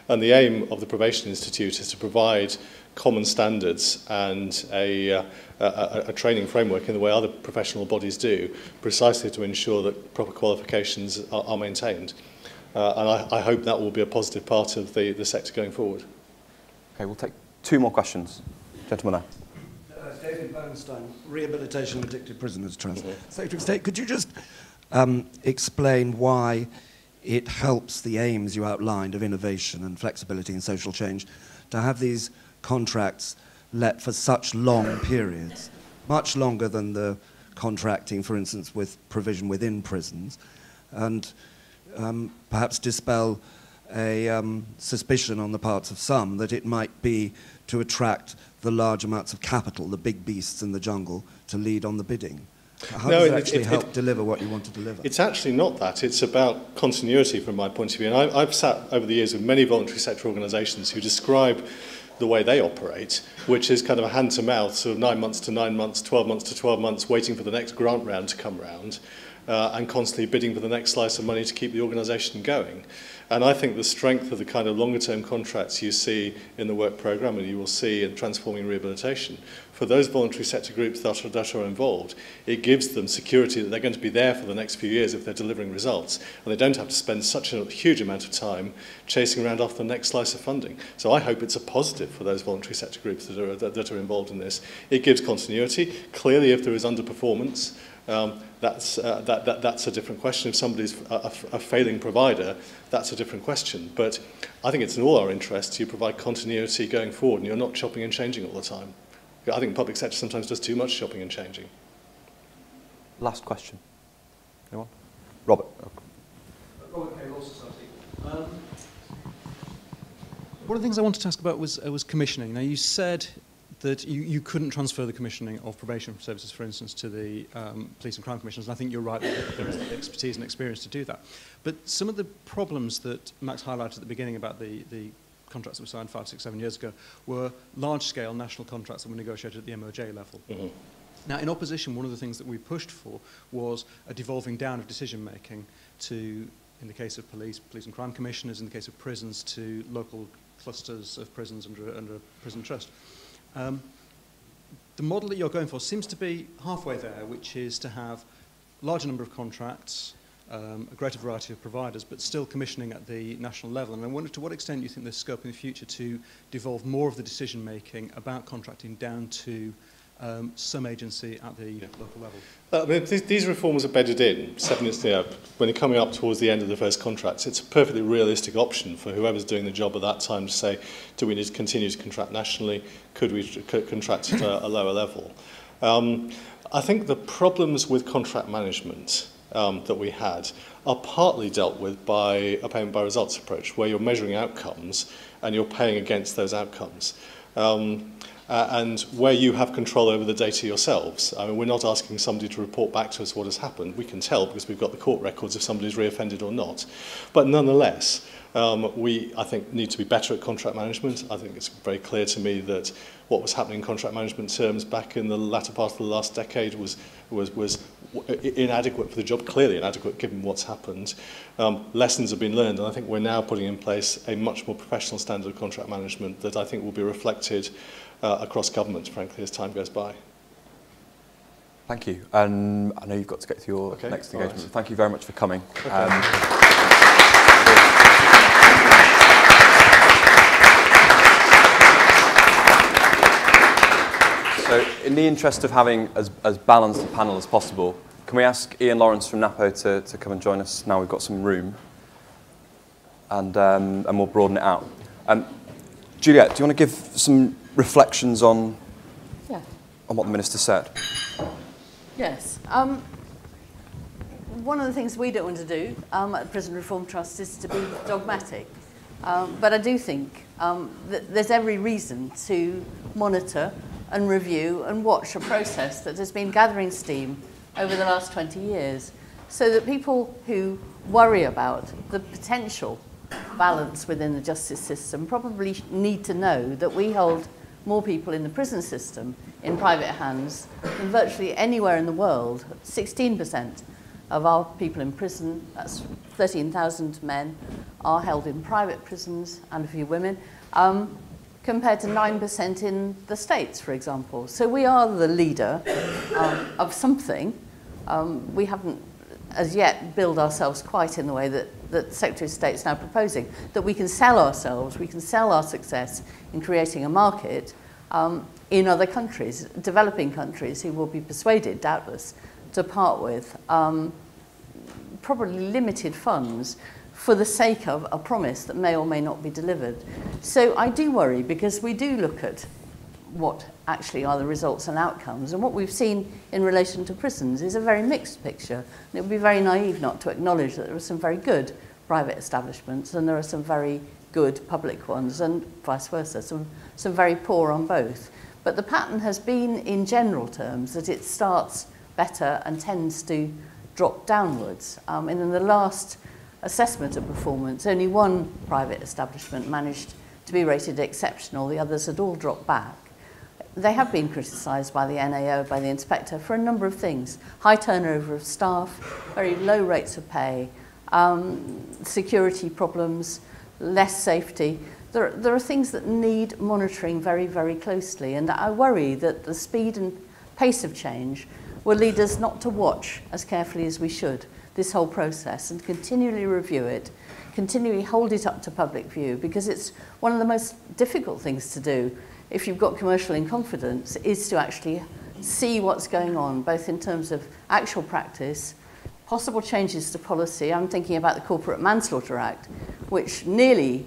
And the aim of the Probation Institute is to provide common standards and a training framework in the way other professional bodies do, precisely to ensure that proper qualifications are maintained. And I hope that will be a positive part of the sector going forward. Okay, we'll take 2 more questions. Gentleman there. David Bernstein, Rehabilitation of Addicted Prisoners Trust. Secretary of State, could you just explain why it helps the aims you outlined of innovation and flexibility and social change to have these contracts let for such long periods, much longer than the contracting, for instance, with provision within prisons, and perhaps dispel a suspicion on the parts of some that it might be to attract the large amounts of capital, the big beasts in the jungle, to lead on the bidding? How does it actually help deliver what you want to deliver? It's actually not that. It's about continuity from my point of view. And I've sat over the years with many voluntary sector organisations who describe the way they operate, which is kind of a hand-to-mouth, sort of 9 months to 9 months, 12 months to 12 months, waiting for the next grant round to come round, and constantly bidding for the next slice of money to keep the organisation going. And I think the strength of the kind of longer-term contracts you see in the work programme and you will see in transforming rehabilitation, for those voluntary sector groups that are involved, it gives them security that they're going to be there for the next few years if they're delivering results, and they don't have to spend such a huge amount of time chasing around after the next slice of funding. So I hope it's a positive for those voluntary sector groups that are involved in this. It gives continuity. Clearly, if there is underperformance, that's a different question. If somebody's a failing provider, that's a different question. But I think it's in all our interests you provide continuity going forward, and you're not chopping and changing all the time. I think the public sector sometimes does too much chopping and changing. Last question. Anyone? Robert. Robert K. Law Society. One of the things I wanted to ask about was commissioning. Now, you said that you couldn't transfer the commissioning of probation services, for instance, to the police and crime commissioners. And I think you're right that there is the expertise and experience to do that. But some of the problems that Max highlighted at the beginning about the contracts that were signed 5, 6, 7 years ago were large-scale national contracts that were negotiated at the MOJ level. Mm-hmm. Now, in opposition, one of the things that we pushed for was a devolving down of decision-making to, in the case of police and crime commissioners, in the case of prisons, to local clusters of prisons under a prison trust. The model that you're going for seems to be halfway there, which is to have a larger number of contracts, a greater variety of providers, but still commissioning at the national level. And I wonder to what extent you think there's scope in the future to devolve more of the decision-making about contracting down to some agency at the local level? I mean, these reforms are bedded in. When you're coming up towards the end of the first contracts, it's a perfectly realistic option for whoever's doing the job at that time to say, do we need to continue to contract nationally? Could we contract at a lower level? I think the problems with contract management that we had are partly dealt with by a payment by results approach, where you're measuring outcomes and you're paying against those outcomes. And where you have control over the data yourselves. I mean, we're not asking somebody to report back to us what has happened. We can tell because we've got the court records if somebody's reoffended or not. But nonetheless, we, I think, need to be better at contract management. I think it's very clear to me that what was happening in contract management terms back in the latter part of the last decade was inadequate for the job, clearly inadequate given what's happened. Lessons have been learned, and I think we're now putting in place a much more professional standard of contract management that I think will be reflected across government, frankly, as time goes by. Thank you. And I know you've got to get to your next engagement. Right. Thank you very much for coming. Okay. So, in the interest of having as balanced a panel as possible, can we ask Ian Lawrence from NAPO to come and join us now we've got some room? And we'll broaden it out. Juliet, do you want to give some reflections on what the Minister said? Yes. One of the things we don't want to do at the Prison Reform Trust is to be dogmatic. But I do think that there's every reason to monitor and review and watch a process that has been gathering steam over the last 20 years, so that people who worry about the potential balance within the justice system probably need to know that we hold more people in the prison system in private hands than virtually anywhere in the world. 16% of our people in prison, that's 13,000 men, are held in private prisons, and a few women, compared to 9% in the States, for example. So we are the leader of something. We haven't as yet built ourselves quite in the way that the Secretary of State is now proposing, that we can sell ourselves, we can sell our success in creating a market in other countries, developing countries, who will be persuaded, doubtless, to part with probably limited funds for the sake of a promise that may or may not be delivered. So I do worry, because we do look at what actually are the results and outcomes, and what we've seen in relation to prisons is a very mixed picture. And it would be very naive not to acknowledge that there are some very good private establishments and there are some very good public ones, and vice versa, some very poor on both. But the pattern has been, in general terms, that it starts better and tends to drop downwards. And in the last assessment of performance, only one private establishment managed to be rated exceptional. The others had all dropped back. They have been criticised by the NAO, by the inspector, for a number of things. High turnover of staff, very low rates of pay, security problems, less safety. There are things that need monitoring very, very closely, and I worry that the speed and pace of change will lead us not to watch as carefully as we should this whole process and continually review it, continually hold it up to public view, because it's one of the most difficult things to do if you've got commercial in confidence, is to actually see what's going on, both in terms of actual practice, possible changes to policy. I'm thinking about the Corporate Manslaughter Act, which nearly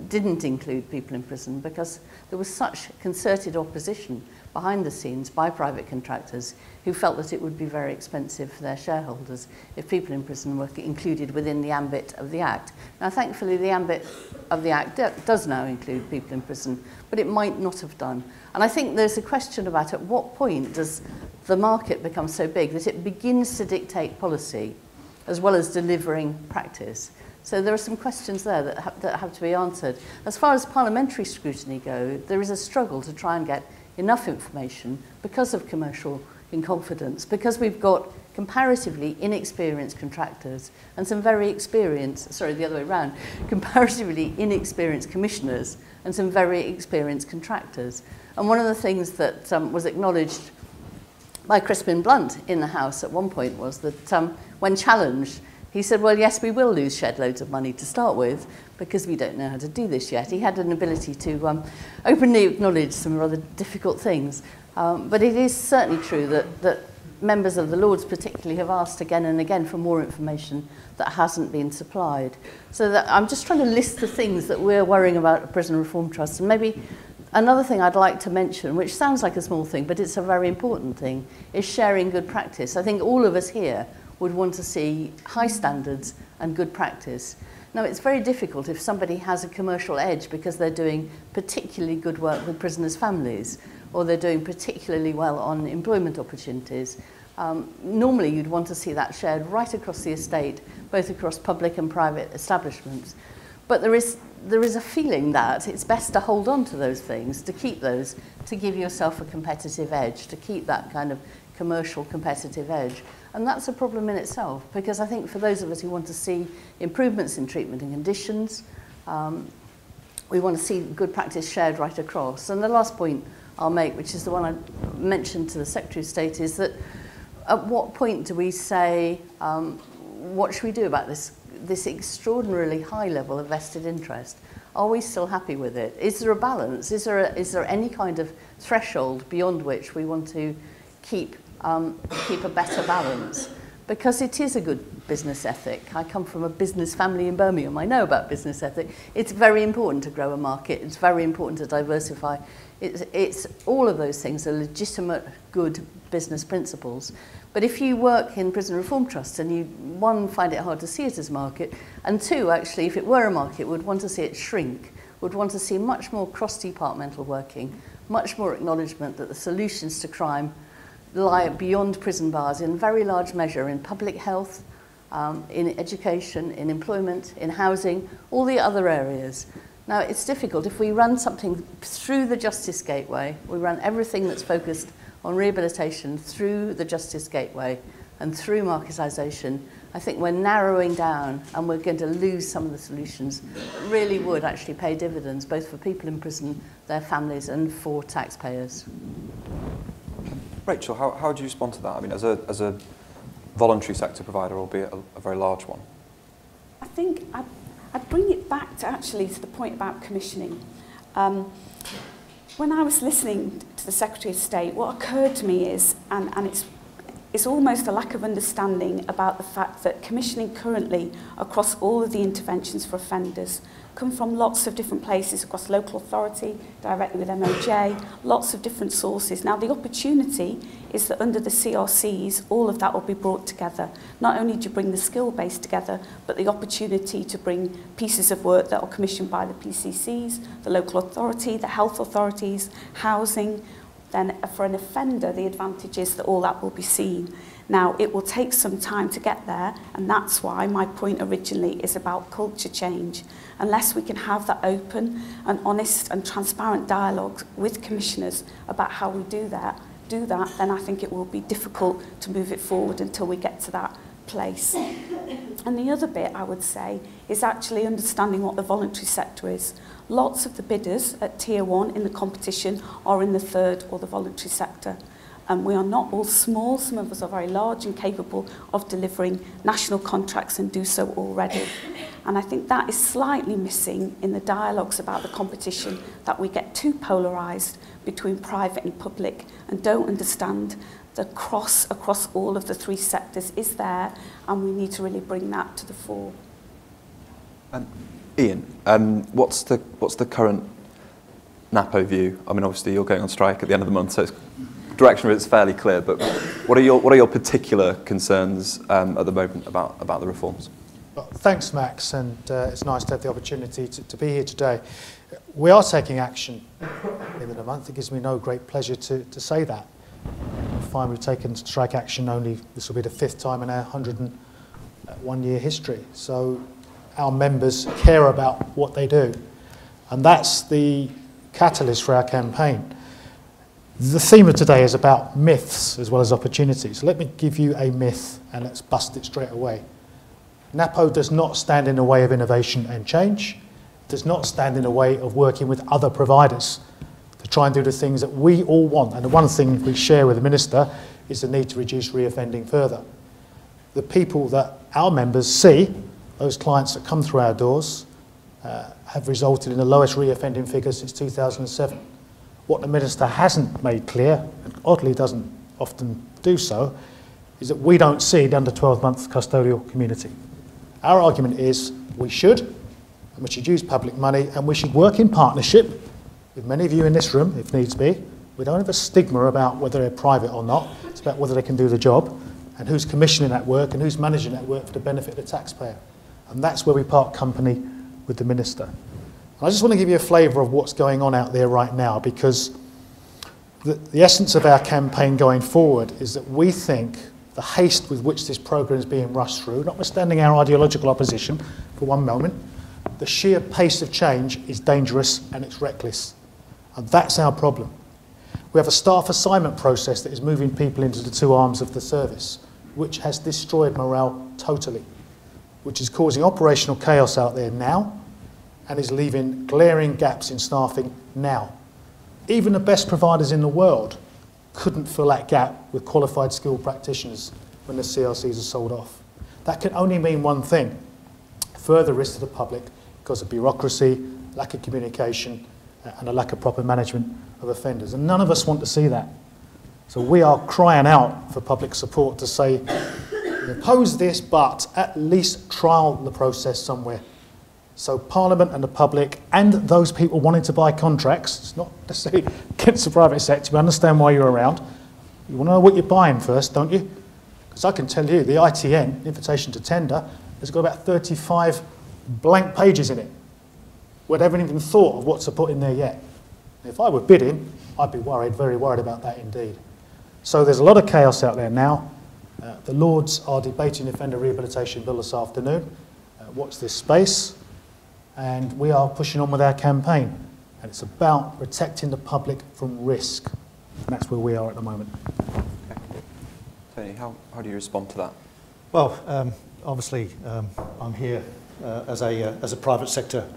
didn't include people in prison because there was such concerted opposition behind the scenes by private contractors who felt that it would be very expensive for their shareholders if people in prison were included within the ambit of the Act. Now, thankfully, the ambit of the Act does now include people in prison, but it might not have done. And I think there's a question about at what point does the market become so big that it begins to dictate policy as well as delivering practice. So there are some questions there that have to be answered. As far as parliamentary scrutiny goes, there is a struggle to try and get enough information because of commercial in confidence, because we've got comparatively inexperienced contractors and some very experienced, sorry, the other way around, comparatively inexperienced commissioners and some very experienced contractors. And one of the things that was acknowledged by Crispin Blunt in the House at one point was that when challenged, he said, well, yes, we will lose shed loads of money to start with because we don't know how to do this yet. He had an ability to openly acknowledge some rather difficult things. But it is certainly true that members of the Lords particularly have asked again and again for more information that hasn't been supplied. So that I'm just trying to list the things that we're worrying about at Prison Reform Trust. And maybe another thing I'd like to mention, which sounds like a small thing, but it's a very important thing, is sharing good practice. I think all of us here would want to see high standards and good practice. Now, it's very difficult if somebody has a commercial edge because they're doing particularly good work with prisoners' families, or they're doing particularly well on employment opportunities. Normally, you'd want to see that shared right across the estate, both across public and private establishments. But there is a feeling that it's best to hold on to those things, to keep those, to give yourself a competitive edge, to keep that kind of commercial competitive edge. And that's a problem in itself, because I think for those of us who want to see improvements in treatment and conditions, we want to see good practice shared right across. And the last point I'll make, which is the one I mentioned to the Secretary of State, is that at what point do we say, what should we do about this extraordinarily high level of vested interest? Are we still happy with it? Is there a balance? Is there any kind of threshold beyond which we want to keep a better balance? Because it is a good business ethic. I come from a business family in Birmingham. I know about business ethic. It's very important to grow a market. It's very important to diversify. It's all of those things are legitimate, good business principles. But if you work in prison reform trusts and you, one, find it hard to see it as a market, and two, actually, if it were a market, would want to see it shrink, would want to see much more cross-departmental working, much more acknowledgement that the solutions to crime lie beyond prison bars in very large measure in public health, in education, in employment, in housing, all the other areas. Now, it's difficult. If we run something through the Justice Gateway, we run everything that's focused on rehabilitation through the Justice Gateway and through marketisation, I think we're narrowing down and we're going to lose some of the solutions that really would actually pay dividends, both for people in prison, their families, and for taxpayers. Rachel, how do you respond to that? I mean, as a voluntary sector provider, albeit a very large one. I think I'd bring it back to actually to the point about commissioning. When I was listening to the Secretary of State, what occurred to me is, and it's almost a lack of understanding about the fact that commissioning currently across all of the interventions for offenders come from lots of different places across local authority, directly with MOJ, lots of different sources. Now, the opportunity is that under the CRCs, all of that will be brought together. Not only do you bring the skill base together, but the opportunity to bring pieces of work that are commissioned by the PCCs, the local authority, the health authorities, housing. Then for an offender, the advantage is that all that will be seen. Now, it will take some time to get there, and that's why my point originally is about culture change. Unless we can have that open and honest and transparent dialogue with commissioners about how we do that, then I think it will be difficult to move it forward until we get to that place. And the other bit, I would say, is actually understanding what the voluntary sector is. Lots of the bidders at Tier 1 in the competition are in the third or the voluntary sector. And we are not all small. Some of us are very large and capable of delivering national contracts and do so already. And I think that is slightly missing in the dialogues about the competition, that we get too polarised between private and public and don't understand the cross across all of the three sectors is there, and we need to really bring that to the fore. Ian, what's the current NAPO view? I mean, obviously you're going on strike at the end of the month, so direction of it's fairly clear. But what are your particular concerns at the moment about the reforms? Well, thanks, Max, and it's nice to have the opportunity to be here today. We are taking action in the month. It gives me no great pleasure to say that. I find we've taken strike action only, this will be the 5th time in our 101-year history. So our members care about what they do. And that's the catalyst for our campaign. The theme of today is about myths as well as opportunities. Let me give you a myth and let's bust it straight away. NAPO does not stand in the way of innovation and change. It does not stand in the way of working with other providers to try and do the things that we all want. And the one thing we share with the Minister is the need to reduce reoffending further. The people that our members see, those clients that come through our doors, have resulted in the lowest reoffending figure since 2007. What the Minister hasn't made clear, and oddly doesn't often do so, is that we don't see the under 12-month custodial community. Our argument is we should, and we should use public money, and we should work in partnership with many of you in this room, if needs be. We don't have a stigma about whether they're private or not. It's about whether they can do the job, and who's commissioning that work, and who's managing that work for the benefit of the taxpayer. And that's where we part company with the Minister. And I just want to give you a flavour of what's going on out there right now, because the essence of our campaign going forward is that we think the haste with which this programme is being rushed through, notwithstanding our ideological opposition for one moment, the sheer pace of change is dangerous and it's reckless. And that's our problem. We have a staff assignment process that is moving people into the two arms of the service, which has destroyed morale totally, which is causing operational chaos out there now and is leaving glaring gaps in staffing now. Even the best providers in the world couldn't fill that gap with qualified skilled practitioners when the CRCs are sold off. That can only mean one thing: further risk to the public because of bureaucracy, lack of communication, and a lack of proper management of offenders. And none of us want to see that. So we are crying out for public support to say, oppose this, but at least trial the process somewhere. So Parliament and the public and those people wanting to buy contracts, it's not necessarily against the private sector, we understand why you're around. You want to know what you're buying first, don't you? Because I can tell you, the ITN, invitation to tender, has got about 35 blank pages in it. We haven't even thought of what to put in there yet. If I were bidding, I'd be worried, very worried about that indeed. So there's a lot of chaos out there now. The Lords are debating the Offender Rehabilitation Bill this afternoon. Watch this space. And we are pushing on with our campaign. And it's about protecting the public from risk. And that's where we are at the moment. Tony, how do you respond to that? Well, obviously, I'm here as a private sector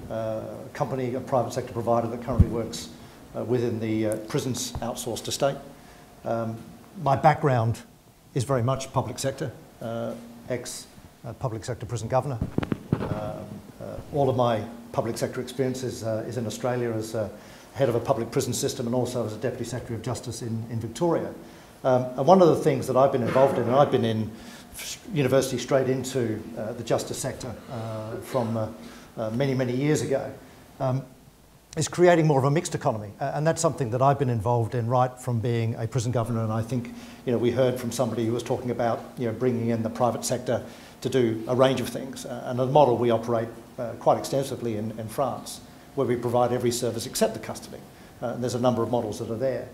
company, a private sector provider that currently works within the prisons outsourced estate. My background is very much public sector, ex-public sector prison governor. All of my public sector experience is in Australia as head of a public prison system and also as a Deputy Secretary of Justice in Victoria. And one of the things that I've been involved in, and I've been in university straight into the justice sector from many, many years ago, is creating more of a mixed economy. And that's something that I've been involved in right from being a prison governor. And I think, we heard from somebody who was talking about, bringing in the private sector to do a range of things. And a model we operate quite extensively in France, where we provide every service except the custody. And there's a number of models that are there.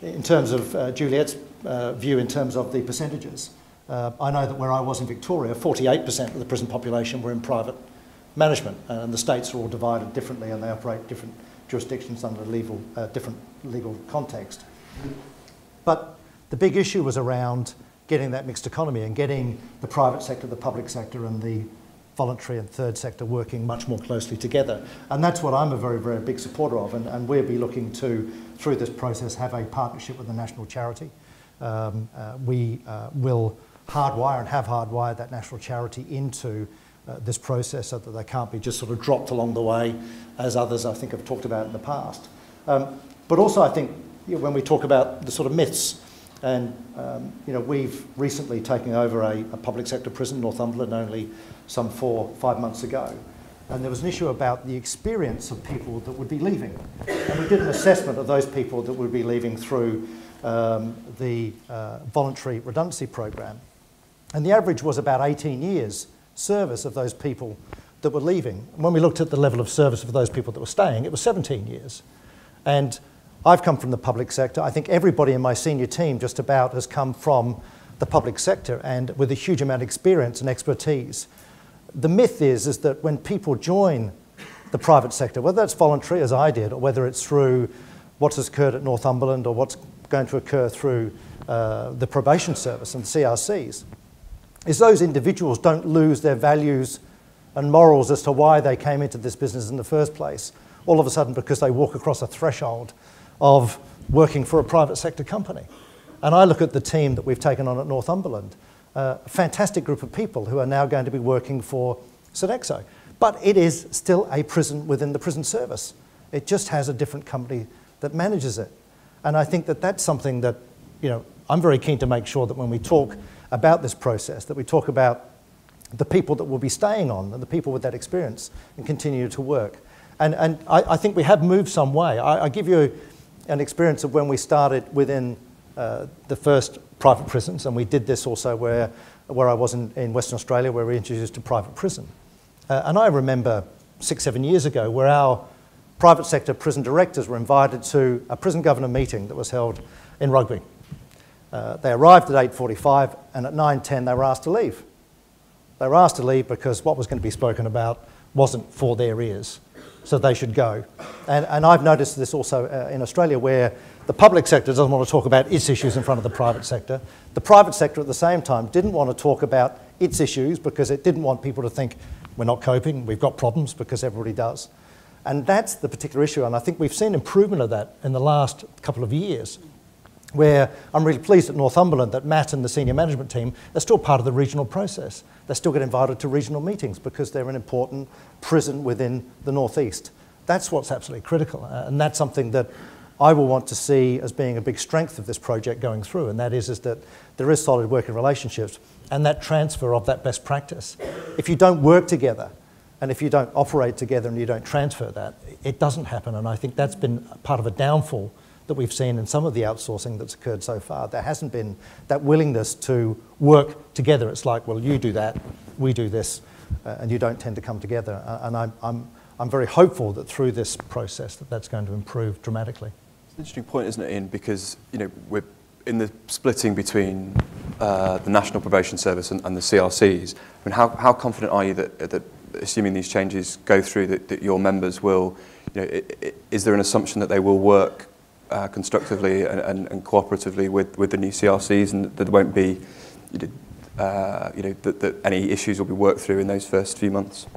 In terms of Juliet's view in terms of the percentages, I know that where I was in Victoria, 48% of the prison population were in private management, and the states are all divided differently and they operate different jurisdictions under different legal context. But the big issue was around getting that mixed economy and getting the private sector, the public sector and the voluntary and third sector working much more closely together. And that's what I'm a very, very big supporter of, and we'll be looking to, through this process, have a partnership with the national charity. We will hardwire and have hardwired that national charity into this process so that they can't be just sort of dropped along the way, as others I think have talked about in the past. But also I think when we talk about the sort of myths, and we've recently taken over a public sector prison, Northumberland, only some 4 or 5 months ago. And there was an issue about the experience of people that would be leaving. And we did an assessment of those people that would be leaving through the voluntary redundancy program. And the average was about 18 years service of those people that were leaving. And when we looked at the level of service of those people that were staying, it was 17 years. And I've come from the public sector. I think everybody in my senior team just about has come from the public sector and with a huge amount of experience and expertise. The myth is that when people join the private sector, whether that's voluntary, as I did, or whether it's through what's occurred at Northumberland or what's going to occur through the probation service and CRCs, is those individuals don't lose their values and morals as to why they came into this business in the first place, all of a sudden because they walk across a threshold of working for a private sector company. And I look at the team that we've taken on at Northumberland, a fantastic group of people who are now going to be working for Sodexo. But it is still a prison within the prison service. It just has a different company that manages it. And I think that that's something that, I'm very keen to make sure that when we talk about this process, that we talk about the people that will be staying on and the people with that experience and continue to work. And I think we have moved some way. I give you an experience of when we started within the first private prisons, and we did this also where I was in Western Australia, where we introduced a private prison. And I remember 6-7 years ago where our private sector prison directors were invited to a prison governor meeting that was held in Rugby. They arrived at 8:45 and at 9:10 they were asked to leave. They were asked to leave because what was going to be spoken about wasn't for their ears, so they should go. And I've noticed this also in Australia, where the public sector doesn't want to talk about its issues in front of the private sector. The private sector at the same time didn't want to talk about its issues because it didn't want people to think we're not coping, we've got problems, because everybody does. And that's the particular issue, and I think we've seen improvement of that in the last couple of years, where I'm really pleased at Northumberland that Matt and the senior management team are still part of the regional process. They still get invited to regional meetings because they're an important prison within the northeast. That's what's absolutely critical, and that's something that I will want to see as being a big strength of this project going through, and that is that there is solid working relationships and that transfer of that best practice. If you don't work together and if you don't operate together and you don't transfer that, it doesn't happen, and I think that's been part of a downfall that we've seen in some of the outsourcing that's occurred so far. There hasn't been that willingness to work together. It's like, well, you do that, we do this, and you don't tend to come together. And I'm very hopeful that through this process that's going to improve dramatically. It's an interesting point, isn't it, Ian? Because we're in the splitting between the National Probation Service and the CRCs, I mean, how confident are you that assuming these changes go through, that your members will, you know, is there an assumption that they will work constructively and cooperatively with the new CRCs, and that there won't be, that any issues will be worked through in those first few months?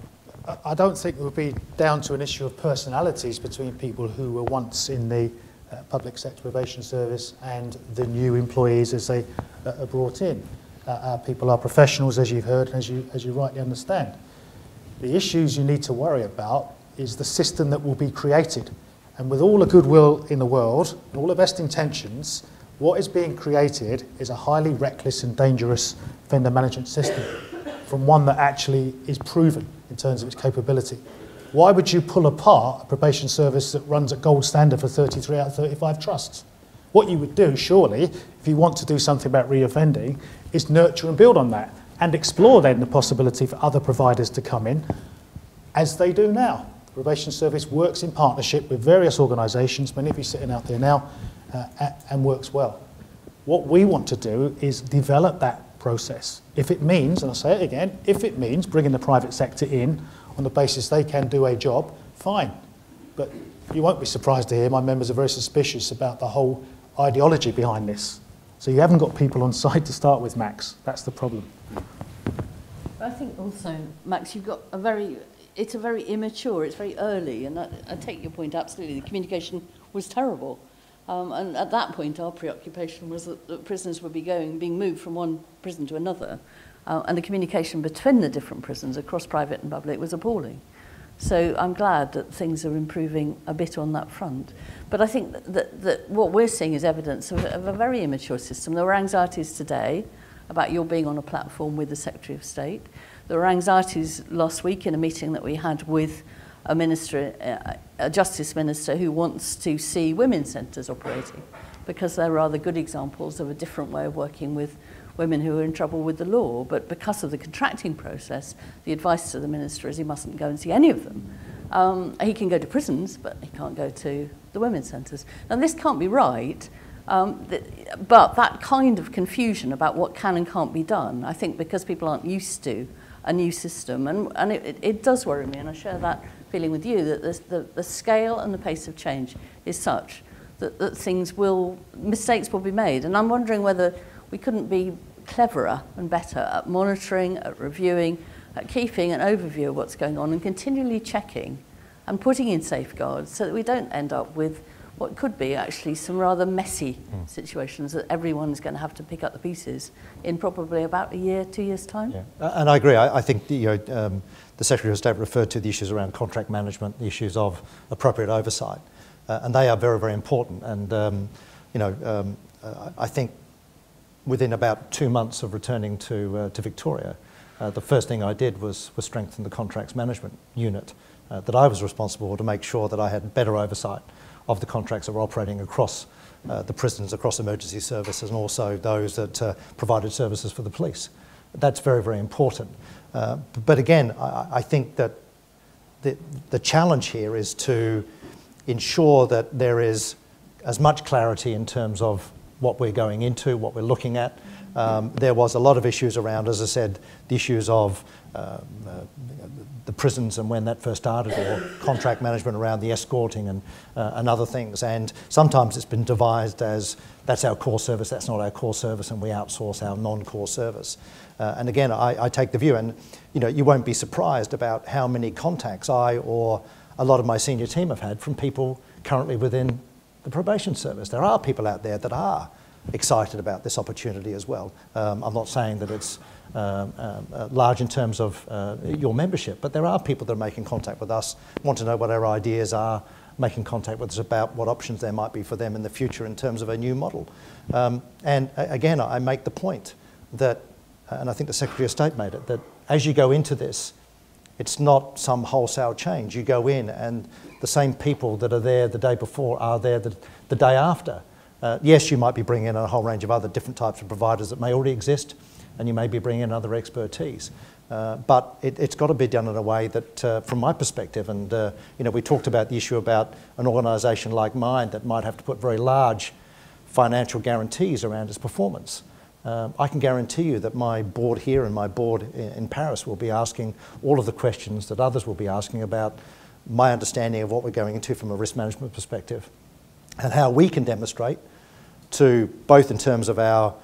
I don't think it would be down to an issue of personalities between people who were once in the public sector probation service and the new employees as they are brought in. Our people are professionals, as you've heard, and as you rightly understand. The issues you need to worry about is the system that will be created. And with all the goodwill in the world, all the best intentions, what is being created is a highly reckless and dangerous vendor management system, from one that actually is proven in terms of its capability. Why would you pull apart a probation service that runs at gold standard for 33 out of 35 trusts? What you would do, surely, if you want to do something about reoffending, is nurture and build on that, and explore then the possibility for other providers to come in, as they do now. The probation service works in partnership with various organisations, many of you sitting out there now, and works well. What we want to do is develop that process. If it means, and I'll say it again, if it means bringing the private sector in on the basis they can do a job, fine. But you won't be surprised to hear my members are very suspicious about the whole ideology behind this. So you haven't got people on side to start with, Max. That's the problem. I think also, Max, you've got it's a very immature, it's very early, and I take your point absolutely. The communication was terrible. And at that point, our preoccupation was that prisoners would be being moved from one prison to another. And the communication between the different prisons across private and public was appalling. So I'm glad that things are improving a bit on that front. But I think that what we're seeing is evidence of a very immature system. There were anxieties today about your being on a platform with the Secretary of State. There were anxieties last week in a meeting that we had with a minister, a justice minister, who wants to see women's centres operating, because they're rather good examples of a different way of working with women who are in trouble with the law. But because of the contracting process, the advice to the minister is he mustn't go and see any of them. He can go to prisons, but he can't go to the women's centres. Now, this can't be right, but that kind of confusion about what can and can't be done, I think because people aren't used to a new system, and it does worry me, and I share that feeling with you, that the scale and the pace of change is such that mistakes will be made. And I'm wondering whether we couldn't be cleverer and better at monitoring, at reviewing, at keeping an overview of what's going on and continually checking and putting in safeguards so that we don't end up with what could be actually some rather messy situations that everyone's going to have to pick up the pieces in probably about a year, 2 years' time. Yeah. And I agree. I think the Secretary of State referred to the issues around contract management, the issues of appropriate oversight, and they are very, very important. And I think within about 2 months of returning to Victoria, the first thing I did was strengthen the contracts management unit that I was responsible for, to make sure that I had better oversight of the contracts that were operating across the prisons, across emergency services, and also those that provided services for the police. That's very, very important. But again, I think that the challenge here is to ensure that there is as much clarity in terms of what we're going into, what we're looking at. There was a lot of issues around, as I said, the issues of the prisons and when that first started, or contract management around the escorting and other things. And sometimes it's been devised as that's our core service, that's not our core service, and we outsource our non-core service. And again, I take the view, and you won't be surprised about how many contacts I or a lot of my senior team have had from people currently within the probation service. There are people out there that are excited about this opportunity as well. I'm not saying that it's large in terms of your membership, but there are people that are making contact with us, want to know what our ideas are, making contact with us about what options there might be for them in the future in terms of a new model. And again, I make the point that, and I think the Secretary of State made it, that as you go into this, it's not some wholesale change. You go in and the same people that are there the day before are there the day after. Yes, you might be bringing in a whole range of other different types of providers that may already exist, and you may be bringing in other expertise. But it's got to be done in a way that, from my perspective, and we talked about the issue about an organisation like mine that might have to put very large financial guarantees around its performance. I can guarantee you that my board here and my board in Paris will be asking all of the questions that others will be asking about my understanding of what we're going into from a risk management perspective and how we can demonstrate to both in terms of our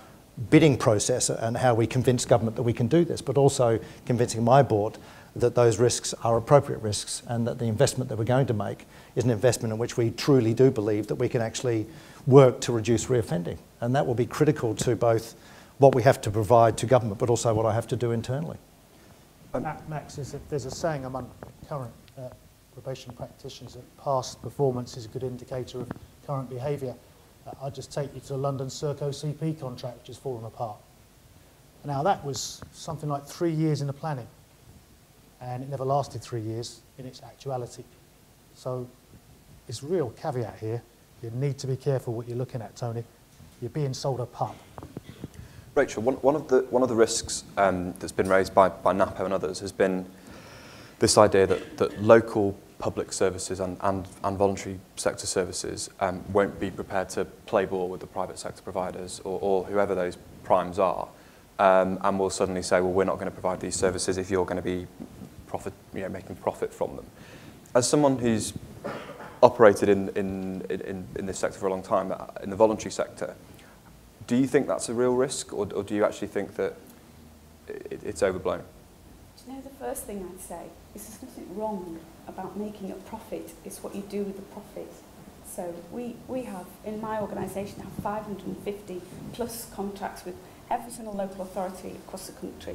bidding process and how we convince government that we can do this, but also convincing my board that those risks are appropriate risks and that the investment that we're going to make is an investment in which we truly do believe that we can actually work to reduce reoffending. And that will be critical to both what we have to provide to government, but also what I have to do internally. Max, there's a saying among current probation practitioners that past performance is a good indicator of current behaviour. I'll just take you to the London Serco CP contract, which has fallen apart. Now, that was something like 3 years in the planning, and it never lasted 3 years in its actuality. So it's a real caveat here. You need to be careful what you're looking at, Tony. You're being sold a pup. Rachel, one of the risks that's been raised by NAPO and others has been this idea that local public services and voluntary sector services won't be prepared to play ball with the private sector providers or whoever those primes are, and will suddenly say, well, we're not going to provide these services if you're going to be making profit from them. As someone who's operated in this sector for a long time, in the voluntary sector, do you think that's a real risk, or do you actually think that it's overblown? You know, the first thing I'd say is there's nothing wrong about making a profit. It's what you do with the profit. So we have, in my organisation, have 550 plus contracts with every single local authority across the country,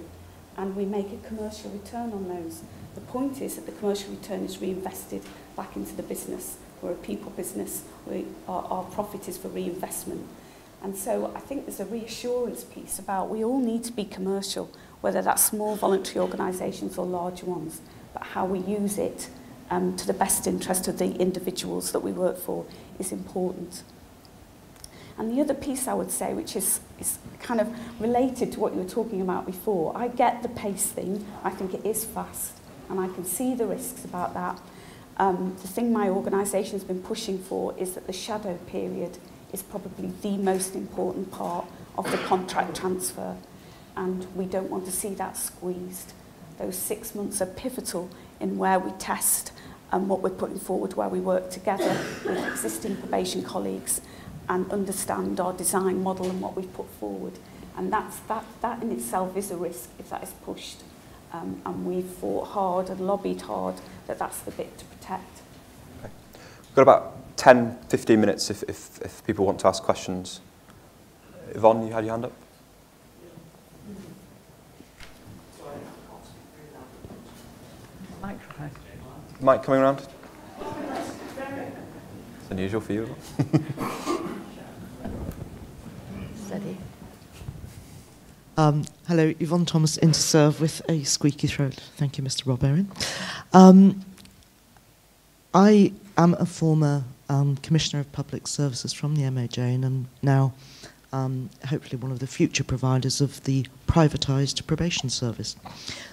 and we make a commercial return on those. The point is that the commercial return is reinvested back into the business. We're a people business. Our profit is for reinvestment. And so I think there's a reassurance piece about we all need to be commercial, whether that's small voluntary organisations or large ones, but how we use it to the best interest of the individuals that we work for is important. And the other piece I would say, which is kind of related to what you were talking about before, I get the pace thing. I think it is fast, and I can see the risks about that. The thing my organisation has been pushing for is that the shadow period is probably the most important part of the contract transfer, and we don't want to see that squeezed. Those 6 months are pivotal in where we test and what we're putting forward, where we work together with existing probation colleagues and understand our design model and what we've put forward. And that in itself is a risk if that is pushed. And we've fought hard and lobbied hard that that's the bit to protect. Okay. We've got about 10, 15 minutes if people want to ask questions. Yvonne, you had your hand up? Microphone. Mic coming around? It's unusual for you. Steady. Hello, Yvonne Thomas, Interserve with a squeaky throat. Thank you, Mr. Rob Erin. I am a former Commissioner of Public Services from the MOJ and am now hopefully one of the future providers of the privatised probation service.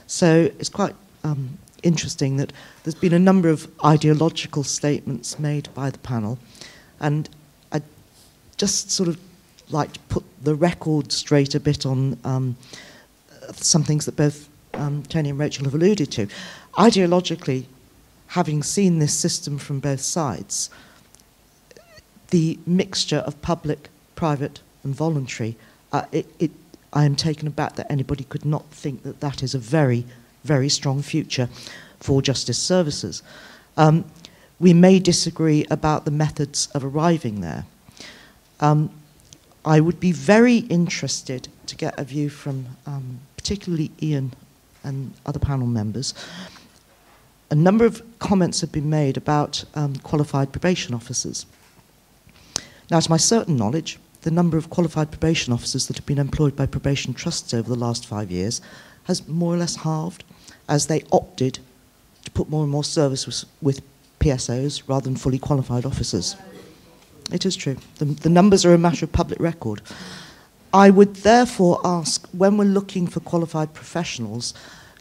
So it's quite interesting that there's been a number of ideological statements made by the panel, and I just sort of like to put the record straight a bit on some things that both Tony and Rachel have alluded to. Ideologically, having seen this system from both sides, the mixture of public, private and voluntary, I am taken aback that anybody could not think that that is a very, very strong future for justice services. We may disagree about the methods of arriving there. I would be very interested to get a view from particularly Ian and other panel members. A number of comments have been made about qualified probation officers. Now, to my certain knowledge, the number of qualified probation officers that have been employed by probation trusts over the last 5 years has more or less halved, as they opted to put more and more service with PSOs rather than fully qualified officers. It is true. The numbers are a matter of public record. I would therefore ask, when we're looking for qualified professionals,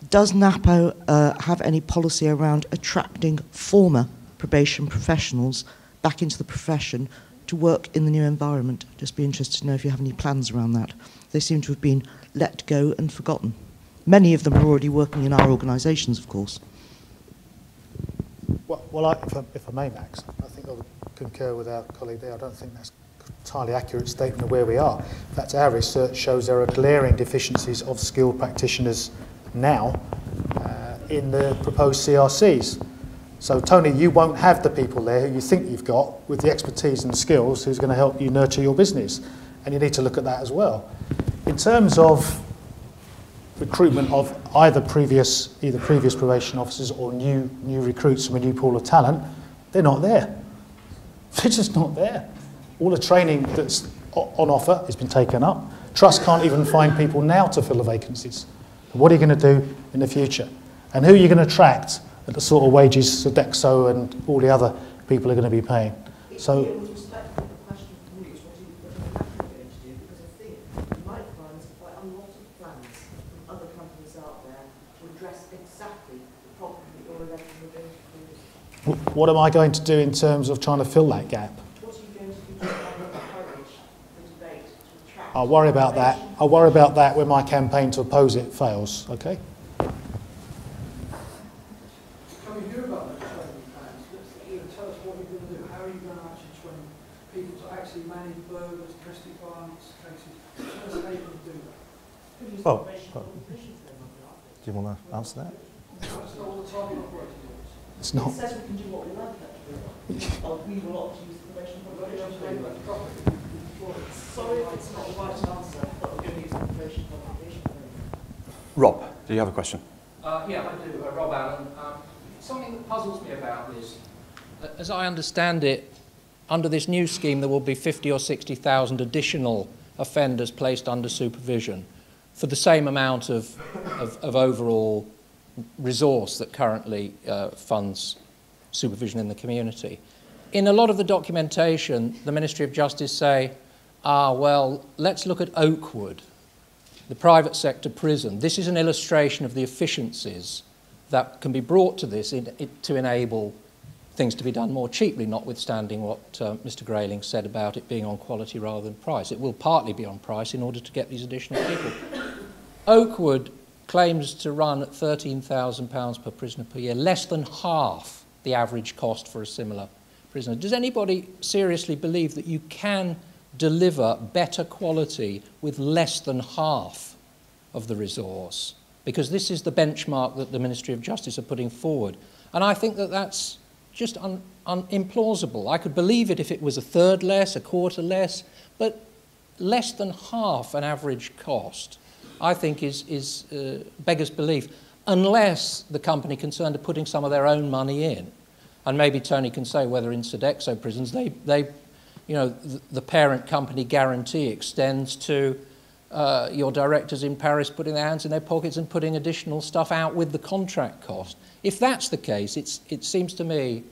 does NAPO have any policy around attracting former probation professionals back into the profession to work in the new environment? Just be interested to know if you have any plans around that. They seem to have been let go and forgotten. Many of them are already working in our organisations, of course. Well, if I may, Max, I think I would concur with our colleague there. I don't think that's an entirely accurate statement of where we are. In fact, our research shows there are glaring deficiencies of skilled practitioners now in the proposed CRCs. So, Tony, you won't have the people there who you think you've got with the expertise and skills who's going to help you nurture your business. And you need to look at that as well. In terms of recruitment of either previous probation officers or new recruits from a new pool of talent, they're not there. They're just not there. All the training that's on offer has been taken up. Trust can't even find people now to fill the vacancies. What are you going to do in the future? And who are you going to attract at the sort of wages Sodexo and all the other people are going to be paying? So, what am I going to do in terms of trying to fill that gap? What are you going to do to encourage the debate to attract? I'll worry about that. I'll worry about that when my campaign to oppose it fails, okay? Can we hear about those training plans? Tell us what you're going to do. How are you going to actually train people to actually manage burglars, domestic violence cases? Tell us how you're going to do that. Well, do you want to answer that? That's not all the time in operating. It's not. It says we can do what we like, actually. We will not use the probation publication. Sorry if it's not the right answer, but we're going to use the probation publication. Rob, do you have a question? Yeah, I do. Rob Allen. Something that puzzles me about this, as I understand it, under this new scheme there will be 50 or 60,000 additional offenders placed under supervision for the same amount of overall resource that currently funds supervision in the community. In a lot of the documentation, the Ministry of Justice say, well, let's look at Oakwood, the private sector prison. This is an illustration of the efficiencies that can be brought to this to enable things to be done more cheaply, notwithstanding what Mr. Grayling said about it being on quality rather than price. It will partly be on price in order to get these additional people. Oakwood claims to run at £13,000 per prisoner per year, less than half the average cost for a similar prisoner. Does anybody seriously believe that you can deliver better quality with less than half of the resource? Because this is the benchmark that the Ministry of Justice are putting forward. And I think that that's just implausible. I could believe it if it was a third less, a quarter less, but less than half an average cost, I think is beggars belief, unless the company concerned are putting some of their own money in. And maybe Tony can say whether in Sodexo prisons, the parent company guarantee extends to your directors in Paris putting their hands in their pockets and putting additional stuff out with the contract cost. If that's the case, it seems to me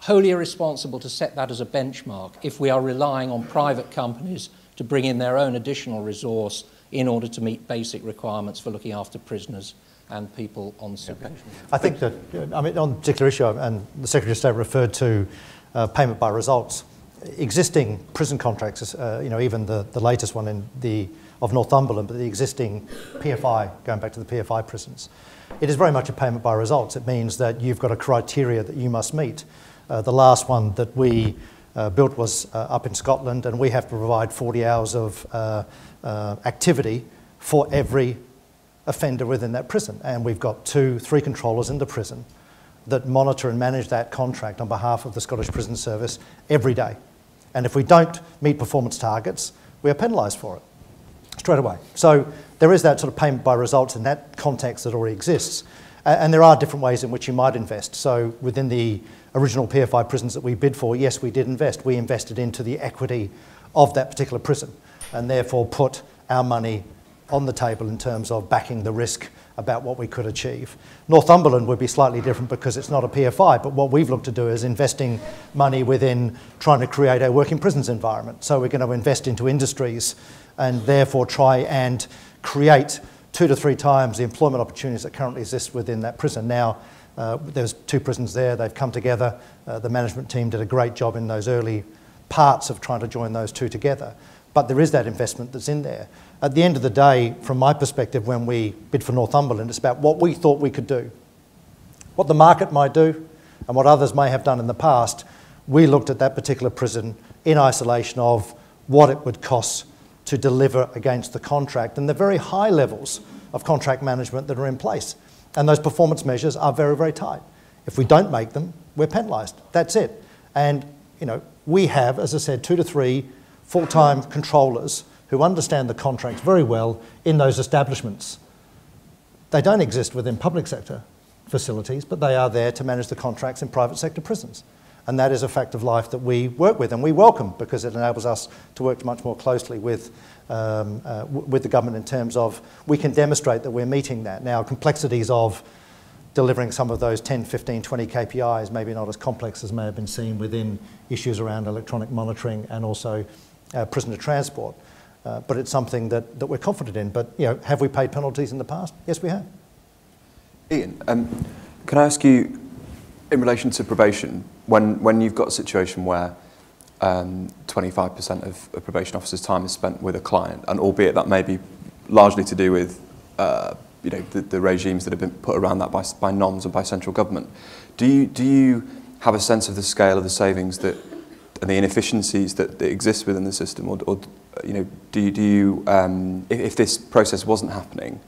wholly irresponsible to set that as a benchmark if we are relying on private companies to bring in their own additional resource in order to meet basic requirements for looking after prisoners and people on supervision. I think that, I mean, on a particular issue, and the Secretary of State referred to payment by results, existing prison contracts, even the latest one of Northumberland, but the existing PFI, going back to the PFI prisons, it is very much a payment by results. It means that you've got a criteria that you must meet. The last one that we built was up in Scotland, and we have to provide 40 hours of activity for every offender within that prison. And we've got 2-3 controllers in the prison that monitor and manage that contract on behalf of the Scottish Prison Service every day. And if we don't meet performance targets, we are penalised for it straight away. So there is that sort of payment by results in that context that already exists. And there are different ways in which you might invest. So within the original PFI prisons that we bid for, yes, we did invest. We invested into the equity of that particular prison and therefore put our money on the table in terms of backing the risk about what we could achieve. Northumberland would be slightly different because it's not a PFI, but what we've looked to do is investing money within trying to create a working prisons environment. So we're going to invest into industries and therefore try and create 2 to 3 times the employment opportunities that currently exist within that prison. Now, there's 2 prisons there, they've come together, the management team did a great job in those early parts of trying to join those two together. But there is that investment that's in there. At the end of the day, from my perspective, when we bid for Northumberland, it's about what we thought we could do. What the market might do and what others may have done in the past, we looked at that particular prison in isolation of what it would cost to deliver against the contract and the very high levels of contract management that are in place. And those performance measures are very, very tight. If we don't make them, we're penalised. That's it. And, you know, we have, as I said, 2 to 3 full-time controllers who understand the contracts very well in those establishments. They don't exist within public sector facilities, but they are there to manage the contracts in private sector prisons. And that is a fact of life that we work with and we welcome, because it enables us to work much more closely with the government in terms of we can demonstrate that we're meeting that. Now, complexities of delivering some of those 10, 15, 20 KPIs maybe not as complex as may have been seen within issues around electronic monitoring and also prisoner transport. But it's something that we're confident in. But, you know, have we paid penalties in the past? Yes, we have. Ian, can I ask you, in relation to probation, when you've got a situation where 25% of a probation officer's time is spent with a client, and albeit that may be largely to do with you know, the regimes that have been put around that by NOMS and by central government, do you have a sense of the scale of the savings that and the inefficiencies that exist within the system, or you know, do you if this process wasn't happening,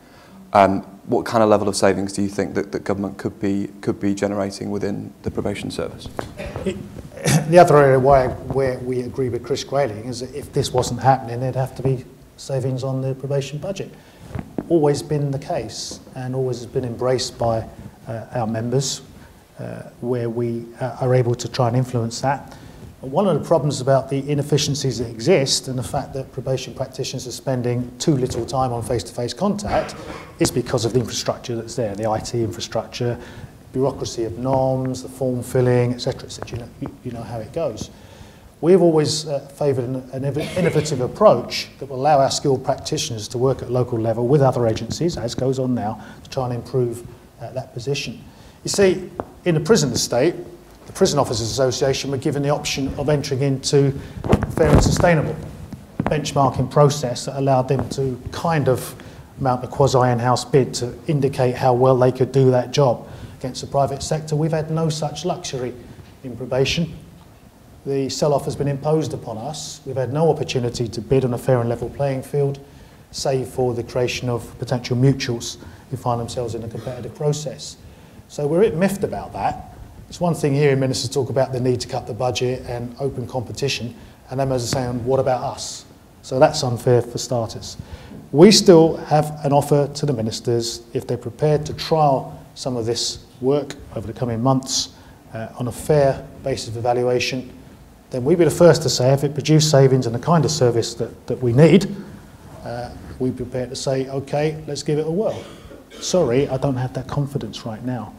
what kind of level of savings do you think that government could be generating within the probation service? The other area where we agree with Chris Grayling is that if this wasn't happening, there'd have to be savings on the probation budget. Always been the case, and always has been embraced by our members, where we are able to try and influence that. One of the problems about the inefficiencies that exist and the fact that probation practitioners are spending too little time on face-to-face contact is because of the infrastructure that's there, the IT infrastructure, bureaucracy of norms, the form filling, etc., etc. You know how it goes. We've always favoured an innovative approach that will allow our skilled practitioners to work at local level with other agencies, as goes on now, to try and improve that position. You see, in the prison estate, the Prison Officers Association were given the option of entering into a fair and sustainable benchmarking process that allowed them to kind of mount a quasi-in-house bid to indicate how well they could do that job against the private sector. We've had no such luxury in probation. The sell-off has been imposed upon us. We've had no opportunity to bid on a fair and level playing field, save for the creation of potential mutuals who find themselves in a competitive process. So we're a bit miffed about that. It's one thing hearing ministers talk about the need to cut the budget and open competition, and them as saying, what about us? So that's unfair for starters. We still have an offer to the ministers, if they're prepared to trial some of this work over the coming months on a fair basis of evaluation, then we'd be the first to say if it produced savings and the kind of service that we need, we'd be prepared to say, okay, let's give it a whirl. Sorry, I don't have that confidence right now.